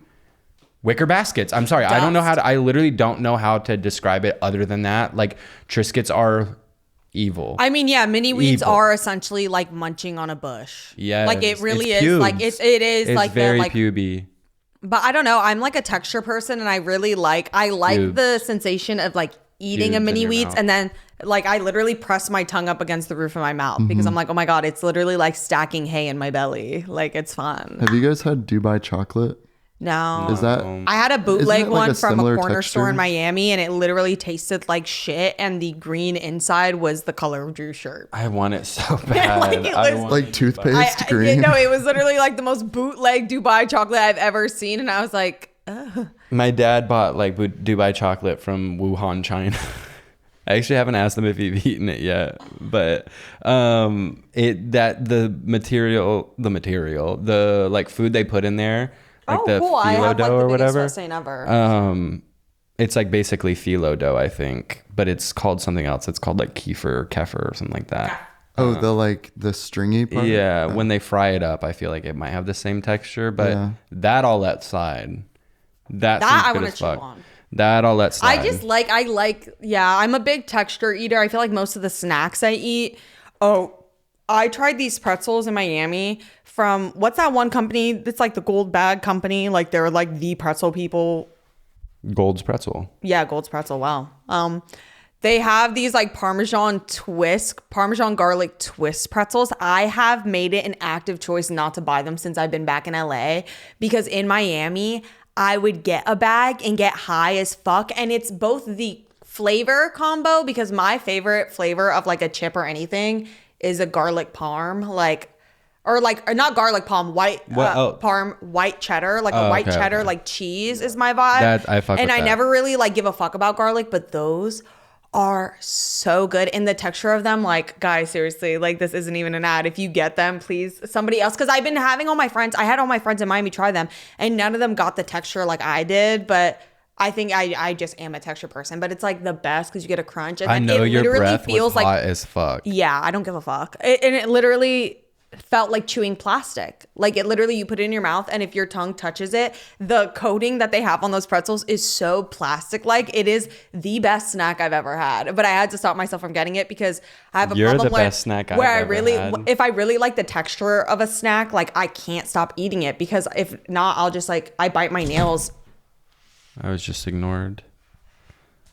S3: wicker baskets. I'm sorry, I literally don't know how to describe it other than that. Like Triscuits are evil.
S1: I mean, yeah, mini wheats are essentially like munching on a bush.
S3: Yeah,
S1: like it really
S3: it's
S1: is.
S3: pubes.
S1: Like it is
S3: it's
S1: like
S3: very
S1: the, like
S3: puby.
S1: But I don't know. I'm like a texture person, and I really like
S3: Pubes.
S1: the sensation of like eating
S3: Pubes
S1: a
S3: in
S1: mini
S3: your
S1: wheats,
S3: mouth.
S1: and then like I literally press my tongue up against the roof of my mouth because I'm like, oh my god, it's literally like stacking hay in my belly. Like it's fun.
S2: Have you guys had Dubai chocolate?
S1: No.
S2: Is that
S1: I had a bootleg
S2: Isn't it like
S1: one
S2: a
S1: from a
S2: similar
S1: corner store in
S2: texture?
S1: Miami, and it literally tasted like shit, and the green inside was the color of Drew's shirt.
S3: I want it so bad.
S1: Like, it
S3: I
S1: was-
S3: want
S2: like toothpaste green?
S1: No, it was literally like the most bootleg Dubai chocolate I've ever seen, and I was like, ugh.
S3: My dad bought like Dubai chocolate from Wuhan, China. I actually haven't asked him if he's eaten it yet, but the like food they put in there, like the
S1: cool. I
S3: phyllo
S1: have
S3: dough
S1: like
S3: or
S1: the biggest
S3: whatever.
S1: say never.
S3: It's like basically phyllo dough, I think, but it's called something else. It's called like kefir or something like that.
S2: Oh, the stringy part?
S3: Yeah, when they fry it up, I feel like it might have the same texture, but
S2: Yeah.
S3: that I'll let slide. That
S1: That
S3: seems
S1: I
S3: good
S1: wanna
S3: as
S1: chew
S3: fuck.
S1: on.
S3: That I'll let slide.
S1: I'm a big texture eater. I feel like most of the snacks I eat. Oh, I tried these pretzels in Miami from, what's that one company? It's like the Gold Bag Company. Like they're like the pretzel people.
S3: Gold's pretzel.
S1: Yeah, Gold's Pretzel. Wow. They have these like Parmesan garlic twist pretzels. I have made it an active choice not to buy them since I've been back in LA, because in Miami, I would get a bag and get high as fuck. And it's both the flavor combo, because my favorite flavor of like a chip or anything is a garlic parm, or not garlic palm, white parm, white cheddar, like a white cheddar,
S3: okay.
S1: like cheese is my vibe.
S3: That I fuck
S1: and
S3: with
S1: I
S3: that.
S1: never really like give a fuck about garlic, but those are so good. And the texture of them, like, guys, seriously, like, this isn't even an ad. If you get them, please, somebody else, because I've been having I had all my friends in Miami try them, and none of them got the texture like I did, but I think I just am a texture person. But it's like the best because you get a crunch, and
S3: I
S1: then
S3: know
S1: it
S3: your
S1: literally
S3: breath
S1: feels
S3: was hot
S1: like,
S3: as fuck.
S1: yeah, I don't give a fuck. And it literally felt like chewing plastic. Like it literally, you put it in your mouth, and if your tongue touches it, the coating that they have on those pretzels is so plastic-like. It is the best snack I've ever had. But I had to stop myself from getting it because I have a
S3: You're
S1: problem
S3: the best snack I've ever had.
S1: if I really like the texture of a snack, like I can't stop eating it, because if not, I'll just like, I bite my nails.
S3: I was just ignored.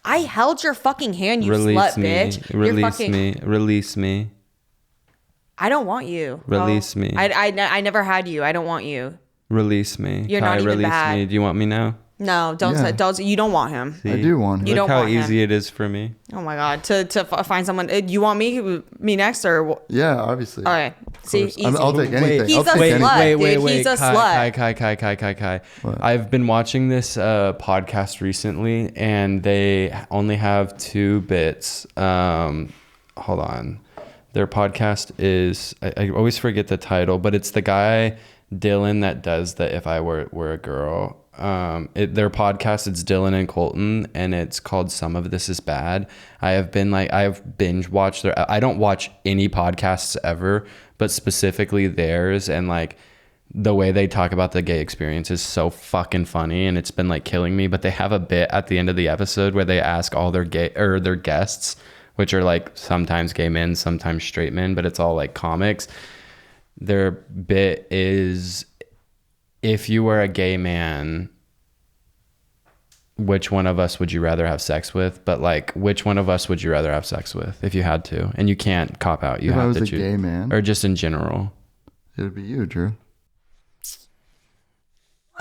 S1: I held your fucking hand, you
S3: Release
S1: slut,
S3: me.
S1: bitch.
S3: Release me. Release me.
S1: I don't want you.
S3: Release me.
S1: I never had you. I don't want you.
S3: Release me.
S1: You're not even
S3: release
S1: bad.
S3: me. Do you want me now?
S1: No, don't
S2: Yeah.
S1: say, don't. You don't want him.
S2: I do want him.
S1: You
S3: Look
S1: don't
S3: how
S1: want him.
S3: easy it is for me.
S1: Oh my god, to find someone. You want me next or?
S2: Yeah, obviously.
S1: All right. See, easy.
S2: I'll take anything.
S1: He's
S2: I'll
S1: a
S2: take anything.
S1: slut. Dude, he's a slut.
S3: Kai.
S2: What?
S3: I've been watching this podcast recently, and they only have 2 bits. Hold on. Their podcast is, I always forget the title, but it's the guy, Dylan, that does the If I Were a Girl. Their podcast, it's Dylan and Colton, and it's called Some of This Is Bad. I've binge watched I don't watch any podcasts ever, but specifically theirs, and like the way they talk about the gay experience is so fucking funny, and it's been like killing me. But they have a bit at the end of the episode where they ask all their guests, which are like sometimes gay men, sometimes straight men, but it's all like comics. Their bit is, if you were a gay man, which one of us would you rather have sex with? But like, which one of us would you rather have sex with if you had to? And you can't cop out. You
S2: If
S3: have
S2: I was
S3: to
S2: a
S3: choose.
S2: gay man,
S3: Or just in general.
S2: it would be you, Drew.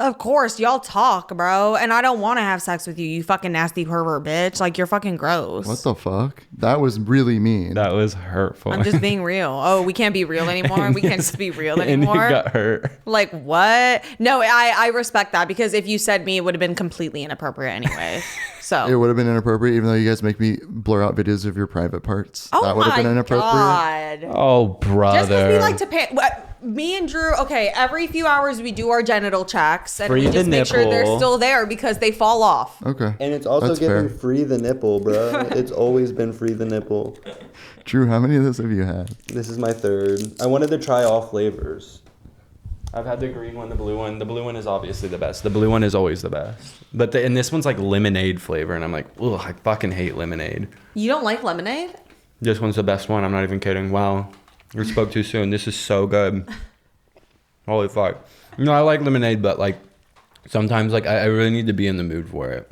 S1: Of course, y'all talk, bro, and I don't want to have sex with you. You fucking nasty pervert bitch. Like, you're fucking gross.
S2: What the fuck? That was really mean.
S3: That was hurtful.
S1: I'm just being real. Oh, we can't be real anymore. We can't just be real
S3: And
S1: anymore.
S3: you got hurt.
S1: Like, what? No, I respect that, because if you said me, it would have been completely inappropriate anyway. So
S2: It would have been inappropriate, even though you guys make me blur out videos of your private parts.
S1: oh
S2: That would have
S1: my
S2: been inappropriate.
S1: God.
S3: Oh, brother.
S1: Just because we like to me and Drew, okay, every few hours we do our genital checks, and
S3: Free
S1: we
S3: the
S1: just make sure they're
S3: nipple.
S1: still there because they fall off.
S2: Okay.
S5: And it's also
S2: That's
S5: given
S2: fair.
S5: free the nipple, bro. It's always been free the nipple.
S2: Drew, how many of those have you had?
S5: This is my 3rd. I wanted to try all flavors.
S3: I've had the green one, the blue one. The blue one is obviously the best. The blue one is always the best. But and this one's like lemonade flavor, and I'm like, ugh, I fucking hate lemonade.
S1: You don't like lemonade?
S3: This one's the best one. I'm not even kidding. Wow. You spoke too soon. This is so good. Holy fuck. No, I like lemonade, but like sometimes like I really need to be in the mood for it.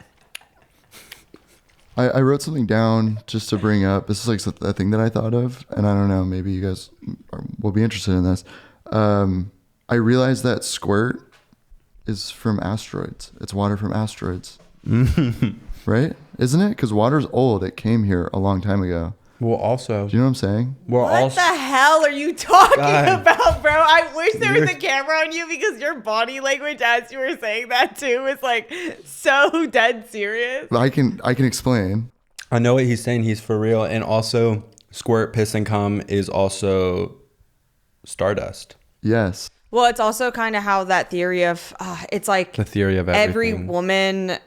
S2: I wrote something down just to bring up. This is like a thing that I thought of, and I don't know, maybe you guys will be interested in this. I realized that squirt is from asteroids. It's water from asteroids. Right? Isn't it? Because water's old. It came here a long time ago.
S3: Well, also,
S2: Do you know what I'm saying?
S3: we're
S1: What
S3: also
S1: the hell are you talking
S3: God.
S1: about, bro? I wish there was a camera on you, because your body language as you were saying that too was like so dead serious.
S2: I can explain.
S3: I know what he's saying. He's for real. And also, squirt, piss, and cum is also stardust.
S2: Yes.
S1: Well, it's also kind of how that theory of it's like
S3: The theory of
S1: every
S3: everything.
S1: woman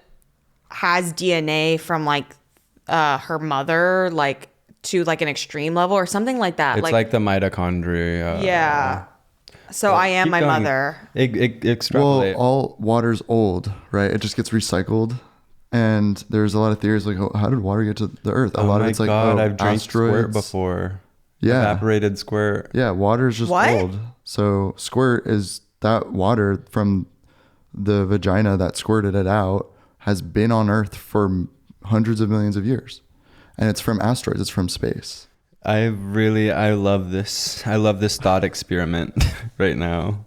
S1: has DNA from like her mother, like to like an extreme level or something like that.
S3: It's like the mitochondria.
S1: yeah. So I am
S3: Keep
S1: my
S3: going.
S1: mother.
S2: Well,
S3: Extrapolate.
S2: all water's old, right? It just gets recycled. And there's a lot of theories like, oh, how did water get to the earth? A lot of it's like,
S3: I've drank squirt
S2: asteroids.
S3: before.
S2: Yeah.
S3: Evaporated squirt.
S2: Yeah, water is just
S1: What?
S2: old. So squirt is that water from the vagina that squirted it out has been on Earth for hundreds of millions of years. And it's from asteroids. It's from space.
S3: I love this. I love this thought experiment right now.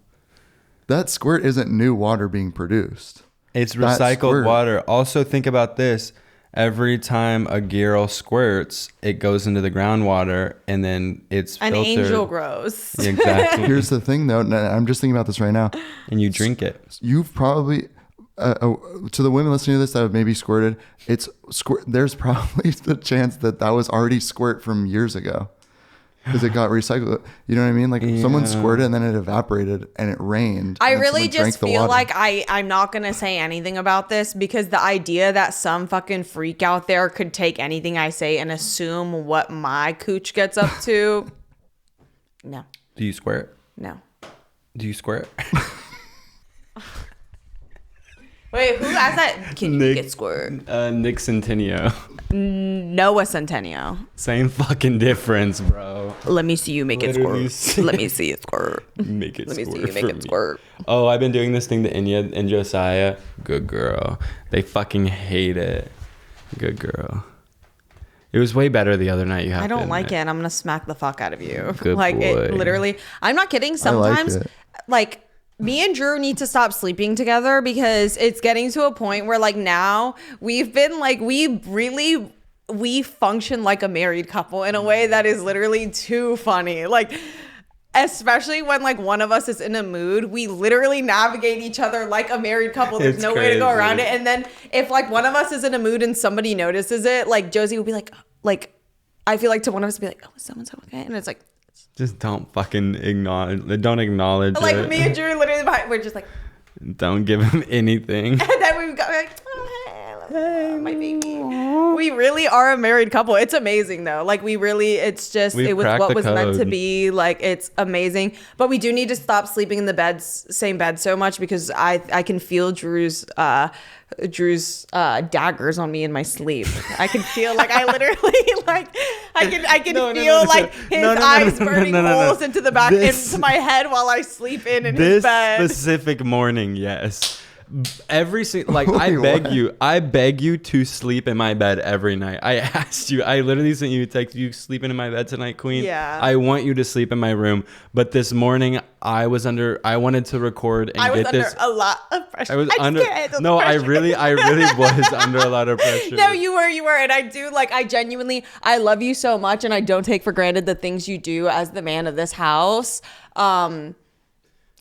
S2: That squirt isn't new water being produced.
S3: It's
S2: That
S3: recycled
S2: squirt-
S3: water. Also, think about this. Every time a girl squirts, it goes into the groundwater, and then it's
S1: An
S3: filtered.
S1: angel grows.
S3: Exactly.
S2: Here's the thing, though. and I'm just thinking about this right now.
S3: And you drink it.
S2: You've probably, to the women listening to this that have maybe squirted, there's probably the chance that was already squirt from years ago. Because it got recycled. You know what I mean? Like someone squirted and then it evaporated and it rained.
S1: I
S2: and then
S1: really
S2: someone drank
S1: just
S2: the
S1: feel
S2: water.
S1: like I'm not going to say anything about this, because the idea that some fucking freak out there could take anything I say and assume what my cooch gets up to. No.
S3: Do you squirt?
S1: No.
S3: Do you squirt?
S1: Wait, who asked that? Can you get squirt?
S3: Nick Centennial.
S1: Noah Centennial.
S3: Same fucking difference, bro.
S1: Let me see you make
S3: Literally
S1: it squirt. Let me see it squirt.
S3: Make it
S1: Let me
S3: squirt.
S1: see you make
S3: for
S1: it
S3: me.
S1: squirt.
S3: Oh, I've been doing this thing to Inya and Josiah. Good girl. They fucking hate it. Good girl. It was way better the other night. You have
S1: I
S3: to
S1: don't like
S3: admit.
S1: it, and I'm gonna smack the fuck out of you.
S3: Good
S1: like
S3: boy.
S1: it literally. I'm not kidding. Sometimes,
S2: it.
S1: like me and Drew need to stop sleeping together because it's getting to a point where like now we've been like we function like a married couple in a way that is literally too funny. Like. Especially when like one of us is in a mood, we literally navigate each other like a married couple. There's
S3: It's
S1: no way to go
S3: crazy.
S1: around it. And then if like one of us is in a mood and somebody notices it, like Josie will be like I feel like to one of us be like, oh, is someone's okay? And it's like
S3: Just don't fucking acknowledge. Don't acknowledge
S1: like
S3: it.
S1: me and Drew literally behind, we're just like,
S3: Don't give him anything.
S1: and then we've got like, oh, hey, my baby. We really are a married couple. It's amazing though. Like we really, it's just,
S3: We've
S1: it was
S3: cracked
S1: what
S3: the
S1: was meant to
S3: code.
S1: be. Like it's amazing. But we do need to stop sleeping in the same bed so much because I can feel Drew's daggers on me in my sleep. I can feel like I literally like I can feel like his eyes burning holes into the back into my head while I sleep in his
S3: This
S1: bed.
S3: specific morning, yes. Every single like
S2: Wait,
S3: I beg you to sleep in my bed every night. I asked you. I literally sent you a text. You sleeping in my bed tonight, Queen?
S1: Yeah.
S3: I want you to sleep in my room. But this morning I wanted to record and
S1: I was
S3: get
S1: under
S3: this.
S1: a lot of pressure.
S3: I was
S1: just
S3: under.
S1: can't handle the
S3: No, I
S1: pressure
S3: really
S1: anymore.
S3: was under a lot of pressure.
S1: No, you were, and I do like. I genuinely, I love you so much, and I don't take for granted the things you do as the man of this house.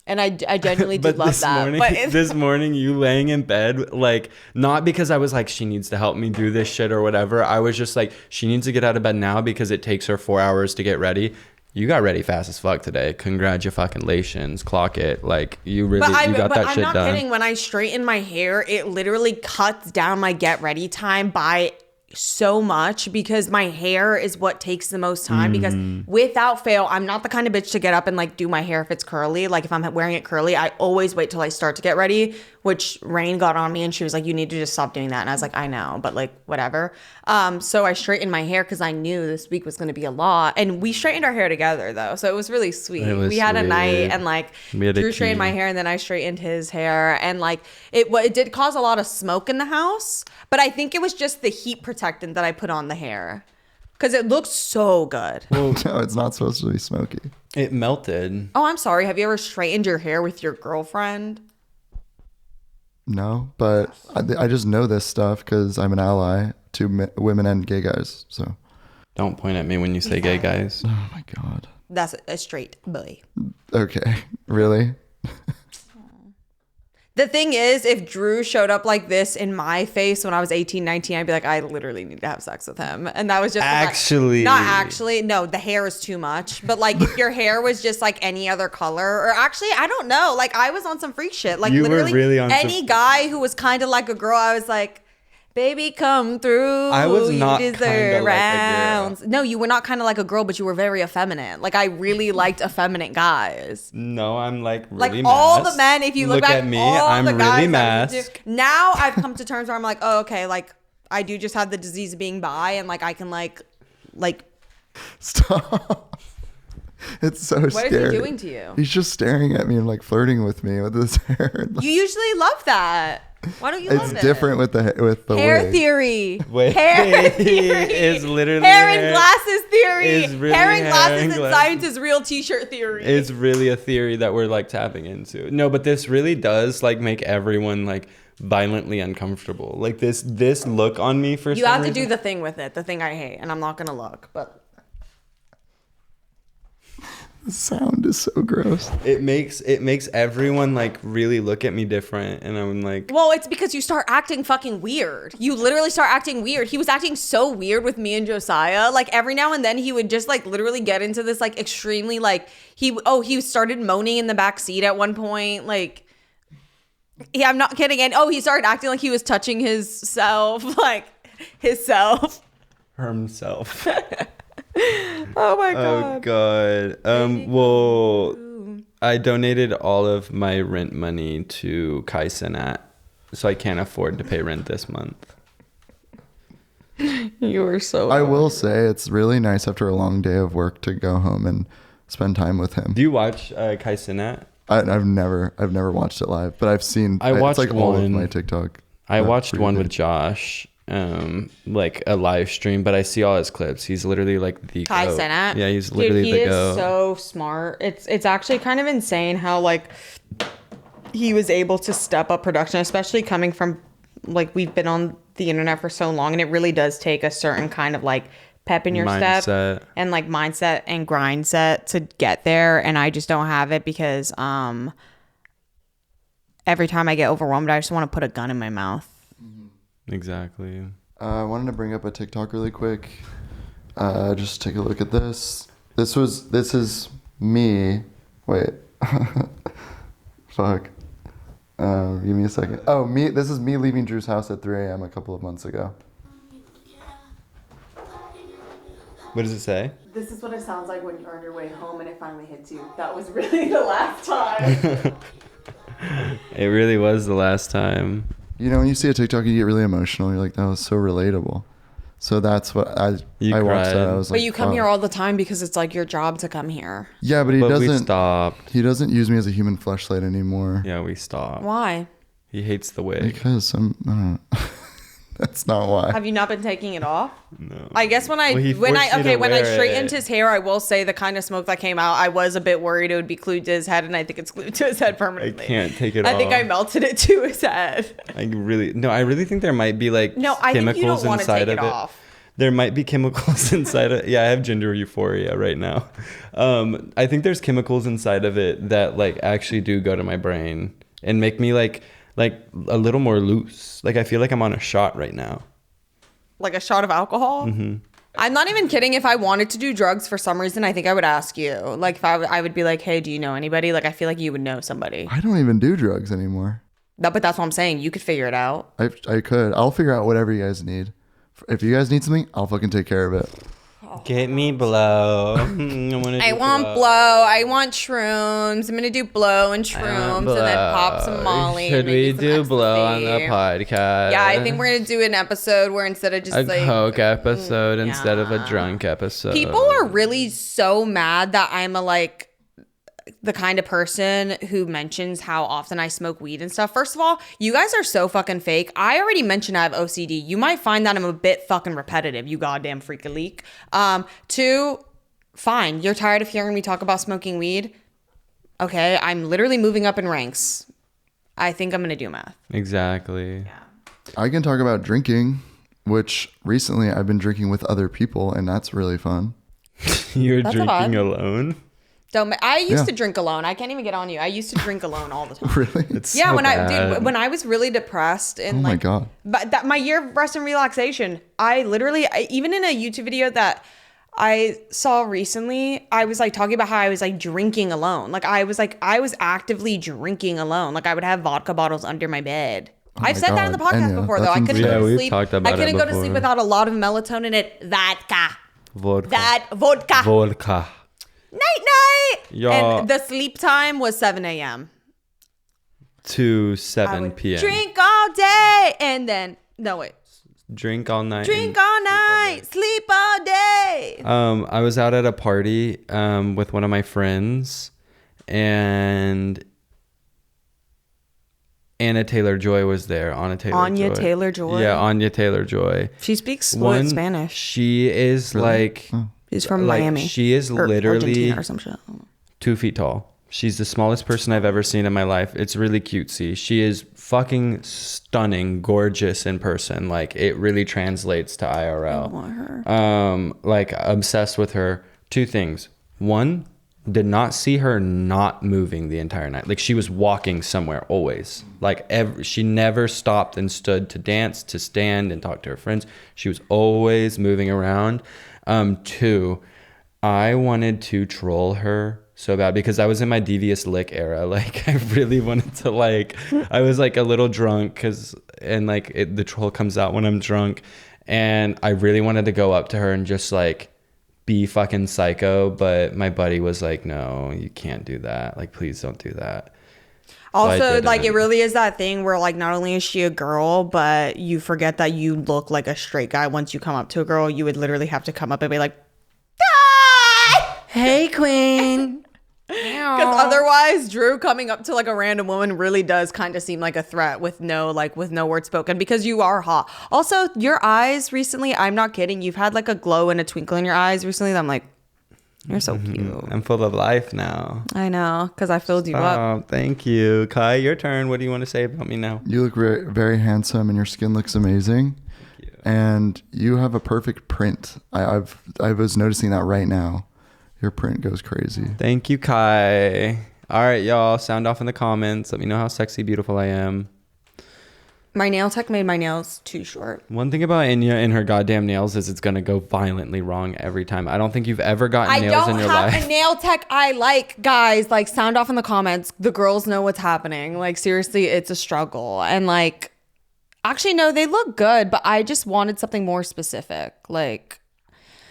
S1: And I genuinely did love
S3: this
S1: that.
S3: morning,
S1: But it's,
S3: this morning, you laying in bed, like, not because I was like, she needs to help me do this shit or whatever. I was just like, she needs to get out of bed now because it takes her 4 hours to get ready. You got ready fast as fuck today. Congratulations. Clock it. Like, you really, you got that
S1: I'm
S3: shit
S1: not
S3: done.
S1: kidding. When I straighten my hair, it literally cuts down my get ready time by so much because my hair is what takes the most time because without fail, I'm not the kind of bitch to get up and like do my hair if it's curly. Like if I'm wearing it curly, I always wait till I start to get ready, which Rain got on me and she was like, you need to just stop doing that. And I was like, I know, but like whatever. So I straightened my hair because I knew this week was going to be a lot. And we straightened our hair together though. So it was really sweet.
S3: It was
S1: We had a
S3: sweet.
S1: night and like
S3: We had a
S1: Drew straightened
S3: tea.
S1: my hair and then I straightened his hair. And like it did cause a lot of smoke in the house, but I think it was just the heat protectant that I put on the hair because it looked so good.
S2: No, it's not supposed to be smoky.
S3: It melted.
S1: Oh, I'm sorry. Have you ever straightened your hair with your girlfriend?
S2: No, but I just know this stuff because I'm an ally to women and gay guys. So,
S3: Don't point at me when you say gay guys.
S2: oh my God.
S1: That's a straight boy.
S2: Okay. Really?
S1: The thing is, if Drew showed up like this in my face when I was 18, 19, I'd be like, I literally need to have sex with him. And that was just
S3: Actually.
S1: not actually. No, the hair is too much. But like if your hair was just like any other color or actually, I don't know. Like I was on some freak shit. Like
S3: You were
S1: literally
S3: really on
S1: any
S3: some-
S1: guy who was kind of like a girl, I was like, baby, come through.
S3: I was not
S1: You
S3: kinda
S1: deserve
S3: like a girl.
S1: rounds. No, you were not kind of like a girl, but you were very effeminate. Like I really liked effeminate guys.
S3: No, I'm like
S1: Like
S3: really
S1: all
S3: masked.
S1: the men, if you look back,
S3: at me,
S1: all
S3: I'm
S1: the guys
S3: really
S1: that we do-
S3: masked.
S1: Now I've come to terms where I'm like, oh, okay, like I do just have the disease of being bi, and like I can like,
S2: Stop. It's so
S1: what
S2: scary.
S1: is he doing to you?
S2: He's just staring at me and like flirting with me with his hair.
S1: You usually love that. Why don't you
S2: It's
S1: love it?
S2: different with the
S1: hair
S2: wig.
S1: theory.
S3: Wait,
S1: Hair theory
S3: is literally
S1: hair and glasses theory.
S3: is really
S1: hair and
S3: hair
S1: glasses
S3: and
S1: and
S3: glasses.
S1: science is real T-shirt theory.
S3: It's really a theory that we're like tapping into. No, but this really does like make everyone like violently uncomfortable. Like this look on me for
S1: You
S3: some
S1: have to
S3: reason.
S1: do the thing with it, the thing I hate, and I'm not gonna look, but.
S2: The sound is so gross.
S3: It makes everyone like really look at me different, and I'm like,
S1: Well, it's because you start acting fucking weird. You literally start acting weird. He was acting so weird with me and Josiah. Like every now and then he would just like literally get into this like extremely like he started moaning in the back seat at one point. Like yeah, I'm not kidding. And he started acting like he was touching his self, like himself.
S3: himself.
S1: Oh my
S3: Oh
S1: god.
S3: god. Well, I donated all of my rent money to Kai Cenat, so I can't afford to pay rent this month.
S1: You were so.
S2: I will say it's really nice after a long day of work to go home and spend time with him.
S3: Do you watch Kai Cenat?
S2: I've never watched it live, but I've seen.
S3: I watched
S2: it's like all of
S3: one.
S2: my TikTok.
S3: I watched one with Josh, like a live stream, but I see all his clips. He's literally like the
S1: Kai
S3: goat.
S1: Cenat.
S3: Yeah, he's literally
S1: he
S3: the
S1: is
S3: goat.
S1: so smart. It's actually kind of insane how like he was able to step up production, especially coming from like we've been on the internet for so long, and it really does take a certain kind of like pep in your step and like mindset and grind set to get there. And I just don't have it because every time I get overwhelmed, I just want to put a gun in my mouth.
S3: Exactly.
S2: I wanted to bring up a TikTok really quick. Just take a look at this. This is me. Wait. Fuck. Give me a second. Oh, me. This is me leaving Drew's house at 3 a.m. a couple of months ago.
S3: What does it say?
S1: This is what it sounds like when you're on your way home and it finally hits you. That was really the last time.
S3: It really was the last time.
S2: You know, when you see a TikTok, you get really emotional. You're like, that was so relatable. So that's what I watched that. I was like,
S1: But you come here all the time because it's like your job to come here.
S2: Yeah, but
S3: We
S2: doesn't.
S3: stopped.
S2: He doesn't use me as a human fleshlight anymore.
S3: Yeah, we stopped.
S1: Why?
S3: He hates the wig.
S2: Because that's not why.
S1: Have you not been taking it off?
S3: No.
S1: I guess when I straightened his hair, I will say the kind of smoke that came out, I was a bit worried it would be glued to his head, and I think it's glued to his head permanently.
S3: I can't take it off.
S1: I think I melted it to his head.
S3: I really think there might be like
S1: I think you don't want to take it off.
S3: There might be chemicals inside of yeah, I have gender euphoria right now. I think there's chemicals inside of it that like actually do go to my brain and make me like a little more loose. Like I feel like I'm on a shot right now.
S1: Like a shot of alcohol? Mm-hmm. I'm not even kidding. If I wanted to do drugs for some reason, I think I would ask you. Like if I would be like, hey, do you know anybody? Like I feel like you would know somebody.
S2: I don't even do drugs anymore.
S1: No, but that's what I'm saying. You could figure it out.
S2: I could. I'll figure out whatever you guys need. If you guys need something, I'll fucking take care of it.
S3: Get me blow.
S1: I want blow. I want shrooms. I'm gonna do blow and shrooms and then pop some Molly.
S3: Should
S1: and maybe
S3: we
S1: some
S3: do blow on
S1: ecstasy.
S3: the podcast?
S1: Yeah, I think we're gonna do an episode where instead of just
S3: a
S1: like
S3: coke episode instead of a drunk episode.
S1: people are really so mad that I'm the kind of person who mentions how often I smoke weed and stuff. First of all, you guys are so fucking fake. I already mentioned I have OCD. You might find that I'm a bit fucking repetitive, you goddamn freak a leak. Two, fine. You're tired of hearing me talk about smoking weed? Okay, I'm literally moving up in ranks. I think I'm gonna do math.
S3: Exactly.
S1: Yeah.
S2: I can talk about drinking, which recently I've been drinking with other people, and that's really fun.
S3: You're
S1: That's
S3: drinking alone?
S1: I used to drink alone. I can't even get on you. I used to drink alone all the time.
S2: Really?
S3: It's
S1: Yeah,
S3: so
S1: when
S3: bad.
S1: when I was really depressed and
S2: Oh my God.
S1: but that my year of rest and relaxation, I literally even in a YouTube video that I saw recently, I was like talking about how I was like drinking alone. I was actively drinking alone. Like I would have vodka bottles under my bed.
S2: Oh
S1: I've
S2: my
S1: said that in the
S2: God.
S1: podcast
S2: Enya,
S1: before though.
S2: that's
S1: I couldn't
S2: insane.
S1: go
S3: Yeah,
S1: to
S3: we've
S1: sleep.
S3: talked about
S1: I couldn't
S3: it
S1: go to sleep
S3: before.
S1: without a lot of melatonin and vodka.
S3: Vodka.
S1: Vodka. Night.
S3: Y'all-
S1: And the sleep time was 7 a.m.
S3: To
S1: I
S3: 7
S1: would
S3: p.m.
S1: drink all day and then
S3: Drink all night.
S1: drink all night, sleep all day.
S3: I was out at a party with one of my friends, and Anna Taylor-Joy was there.
S1: Anya Taylor-Joy?
S3: Yeah, Anya Taylor-Joy.
S1: She speaks fluent Spanish.
S3: She is like
S1: She's from
S3: like,
S1: Miami.
S3: she is
S1: Or
S3: literally
S1: Argentina or some shit.
S3: 2 feet tall. She's the smallest person I've ever seen in my life. It's really cutesy. She is fucking stunning, gorgeous in person. Like it really translates to IRL.
S1: I want her.
S3: Like obsessed with her. 2 things. One, did not see her not moving the entire night. Like she was walking somewhere always. Like she never stopped and stood to dance, to stand and talk to her friends. She was always moving around. 2, I wanted to troll her so bad because I was in my devious lick era. Like I really wanted to I was like a little drunk the troll comes out when I'm drunk, and I really wanted to go up to her and just like be fucking psycho, but my buddy was like, no, you can't do that. Like, please don't do that.
S1: Also, like, it really is that thing where, like, not only is she a girl, but you forget that you look like a straight guy. Once you come up to a girl, you would literally have to come up and be like, "Hi!"
S4: Hey, queen.
S1: Because otherwise, Drew coming up to like a random woman really does kind of seem like a threat with no word spoken, because you are hot. Also, your eyes recently, I'm not kidding, you've had like a glow and a twinkle in your eyes recently that I'm like, you're so cute.
S3: I'm full of life now.
S1: I know, because I filled you up.
S3: Oh, thank you. Kai, your turn. What do you want to say about me now?
S2: You look very, very handsome, and your skin looks amazing.
S3: Thank you.
S2: And you have a perfect print. I was noticing that right now. Your print goes crazy.
S3: Thank you, Kai. All right, y'all. Sound off in the comments. Let me know how sexy, beautiful I am.
S1: My nail tech made my nails too short.
S3: One thing about Inya and her goddamn nails is it's going to go violently wrong every time. I don't think you've ever gotten nails in your life.
S1: I don't have a nail tech I like. Guys, like, sound off in the comments. The girls know what's happening. Like, seriously, it's a struggle. And like, actually, no, they look good, but I just wanted something more specific. Like,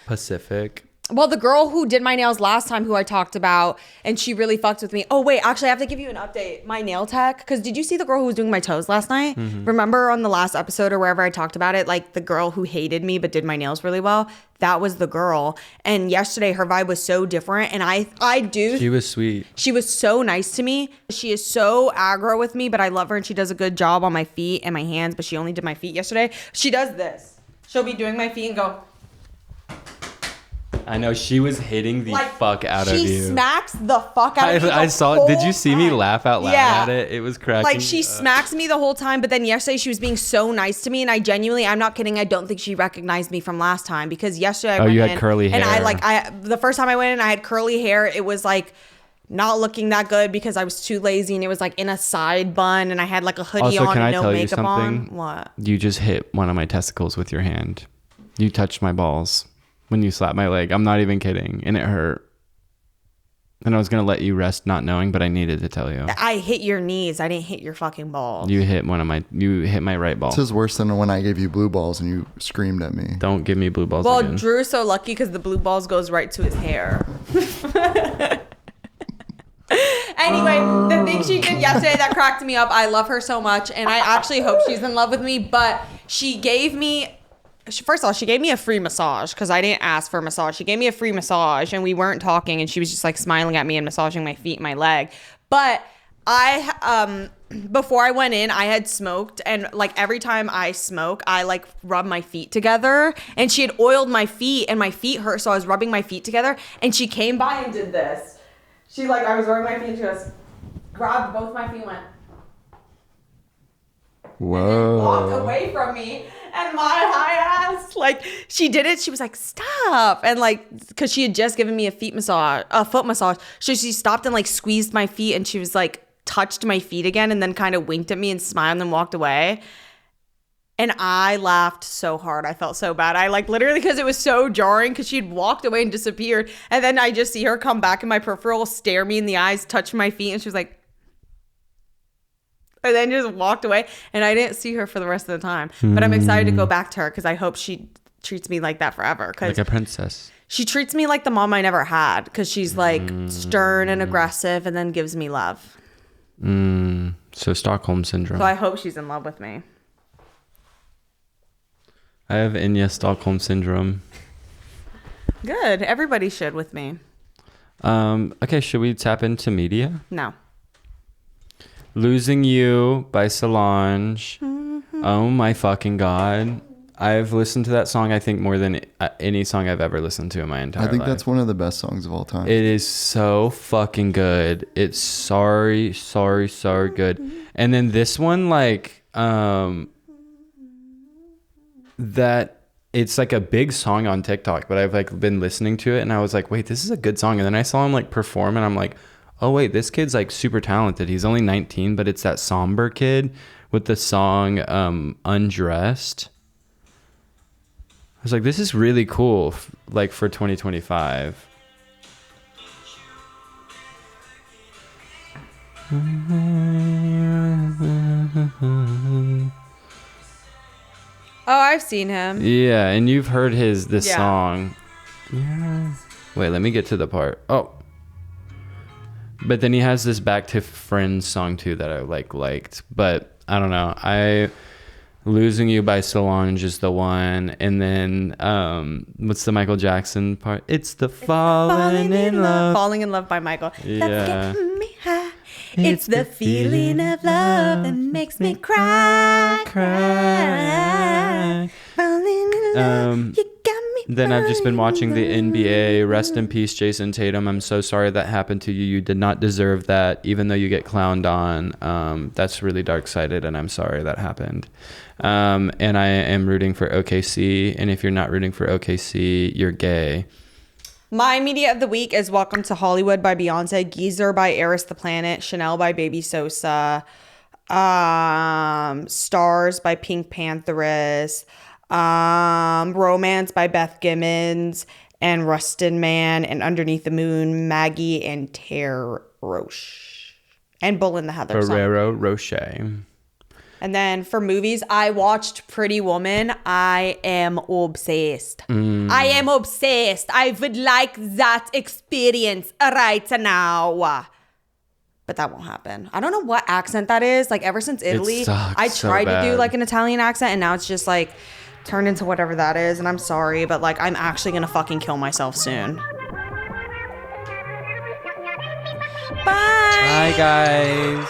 S3: Pacific.
S1: well, the girl who did my nails last time, who I talked about, and she really fucked with me. Oh, wait, actually, I have to give you an update. My nail tech, because did you see the girl who was doing my toes last night?
S3: Mm-hmm.
S1: Remember on the last episode or wherever I talked about it, like the girl who hated me but did my nails really well? That was the girl. And yesterday, her vibe was so different. And I do.
S3: She was sweet.
S1: She was so nice to me. She is so aggro with me, but I love her, and she does a good job on my feet and my hands, but she only did my feet yesterday. She does this. She'll be doing my feet and go...
S3: I know, she was hitting the fuck out of you.
S1: She smacks the fuck out of me.
S3: I saw it. Did you see me laugh out loud at it? It was cracking.
S1: Like, she smacks me the whole time, but then yesterday she was being so nice to me, and I genuinely, I'm not kidding, I don't think she recognized me from last time, because yesterday I went
S3: you
S1: in
S3: had curly hair.
S1: And the first time I went in, I had curly hair. It was like not looking that good because I was too lazy, and it was like in a side bun, and I had like a hoodie
S3: Also,
S1: on
S3: can
S1: and
S3: I
S1: no
S3: tell you
S1: makeup
S3: something?
S1: on. What?
S3: You just hit one of my testicles with your hand. You touched my balls when you slapped my leg. I'm not even kidding. And it hurt. And I was going to let you rest not knowing, but I needed to tell you.
S1: I hit your knees. I didn't hit your fucking balls.
S3: You hit my right ball.
S2: This is worse than when I gave you blue balls and you screamed at me.
S3: Don't give me blue balls
S1: Well,
S3: again.
S1: Drew's so lucky because the blue balls goes right to his hair. Anyway, the thing she did yesterday that cracked me up, I love her so much, and I actually hope she's in love with me, but she gave me... First of all, she gave me a free massage because I didn't ask for a massage. She gave me a free massage, and we weren't talking, and she was just like smiling at me and massaging my feet and my leg. But before I went in, I had smoked, and like every time I smoke, I like rub my feet together, and she had oiled my feet and my feet hurt, so I was rubbing my feet together, and she came by and did this. I was rubbing my feet, and she goes, grabbed both my feet and went,
S2: Whoa.
S1: walked away from me, and my high ass, like, she did it. She was like, stop. And like, because she had just given me a foot massage. So she stopped and like squeezed my feet, and she was like, touched my feet again, and then kind of winked at me and smiled and walked away. And I laughed so hard. I felt so bad. I like literally, because it was so jarring, because she'd walked away and disappeared. And then I just see her come back in my peripheral, stare me in the eyes, touch my feet, and she was like, and then just walked away, and I didn't see her for the rest of the time. But I'm excited to go back to her because I hope she treats me like that forever.
S3: Like a princess.
S1: She treats me like the mom I never had, because she's like stern and aggressive and then gives me love.
S3: So Stockholm syndrome.
S1: So I hope she's in love with me.
S3: I have Inya Stockholm syndrome.
S1: Good. Everybody should with me.
S3: Okay, should we tap into media?
S1: No.
S3: Losing You by Solange. Oh my fucking God. I've listened to that song, I think, more than any song I've ever listened to in my entire life.
S2: I think that's one of the best songs of all time.
S3: It is so fucking good. It's sorry good. And then this one, like, that it's like a big song on TikTok, but I've like been listening to it, and I was like, wait, this is a good song. And then I saw him like perform, and I'm like, oh wait, this kid's like super talented. He's only 19, but it's that somber kid with the song Undressed. I was like, this is really cool, like for 2025.
S1: Oh, I've seen him.
S3: Yeah, and you've heard this
S1: Yeah.
S3: song. Wait, let me get to the part. Oh. But then he has this Back to Friends song too that I liked. But I don't know. Losing You by Solange is the one. And then what's the Michael Jackson part? It's the Falling in Love.
S1: Falling in Love by Michael.
S3: Yeah.
S1: That's getting me high. It's the feeling of love that makes me cry. Falling in love. You got me.
S3: Then I've just been watching the NBA. Rest in peace, Jason Tatum. I'm so sorry that happened to you. You did not deserve that, even though you get clowned on. That's really dark-sided, and I'm sorry that happened. And I am rooting for OKC. And if you're not rooting for OKC, you're gay.
S1: My media of the week is Welcome to Hollywood by Beyonce, Geezer by Eris the Planet, Chanel by Baby Sosa, Stars by Pink Pantheress, Romance by Beth Gimmons, and Rustin Man, and Underneath the Moon, Maggie and Tare Roche, and Bull in the Heather song.
S3: Ferrero Rocher.
S1: And then for movies, I watched Pretty Woman. I am obsessed. I am obsessed. I would like that experience right now. But that won't happen. I don't know what accent that is. Like ever since Italy, I tried to do like an Italian accent and now it's just like turned into whatever that is. And I'm sorry, but like I'm actually going to fucking kill myself soon. Bye.
S3: Bye, guys.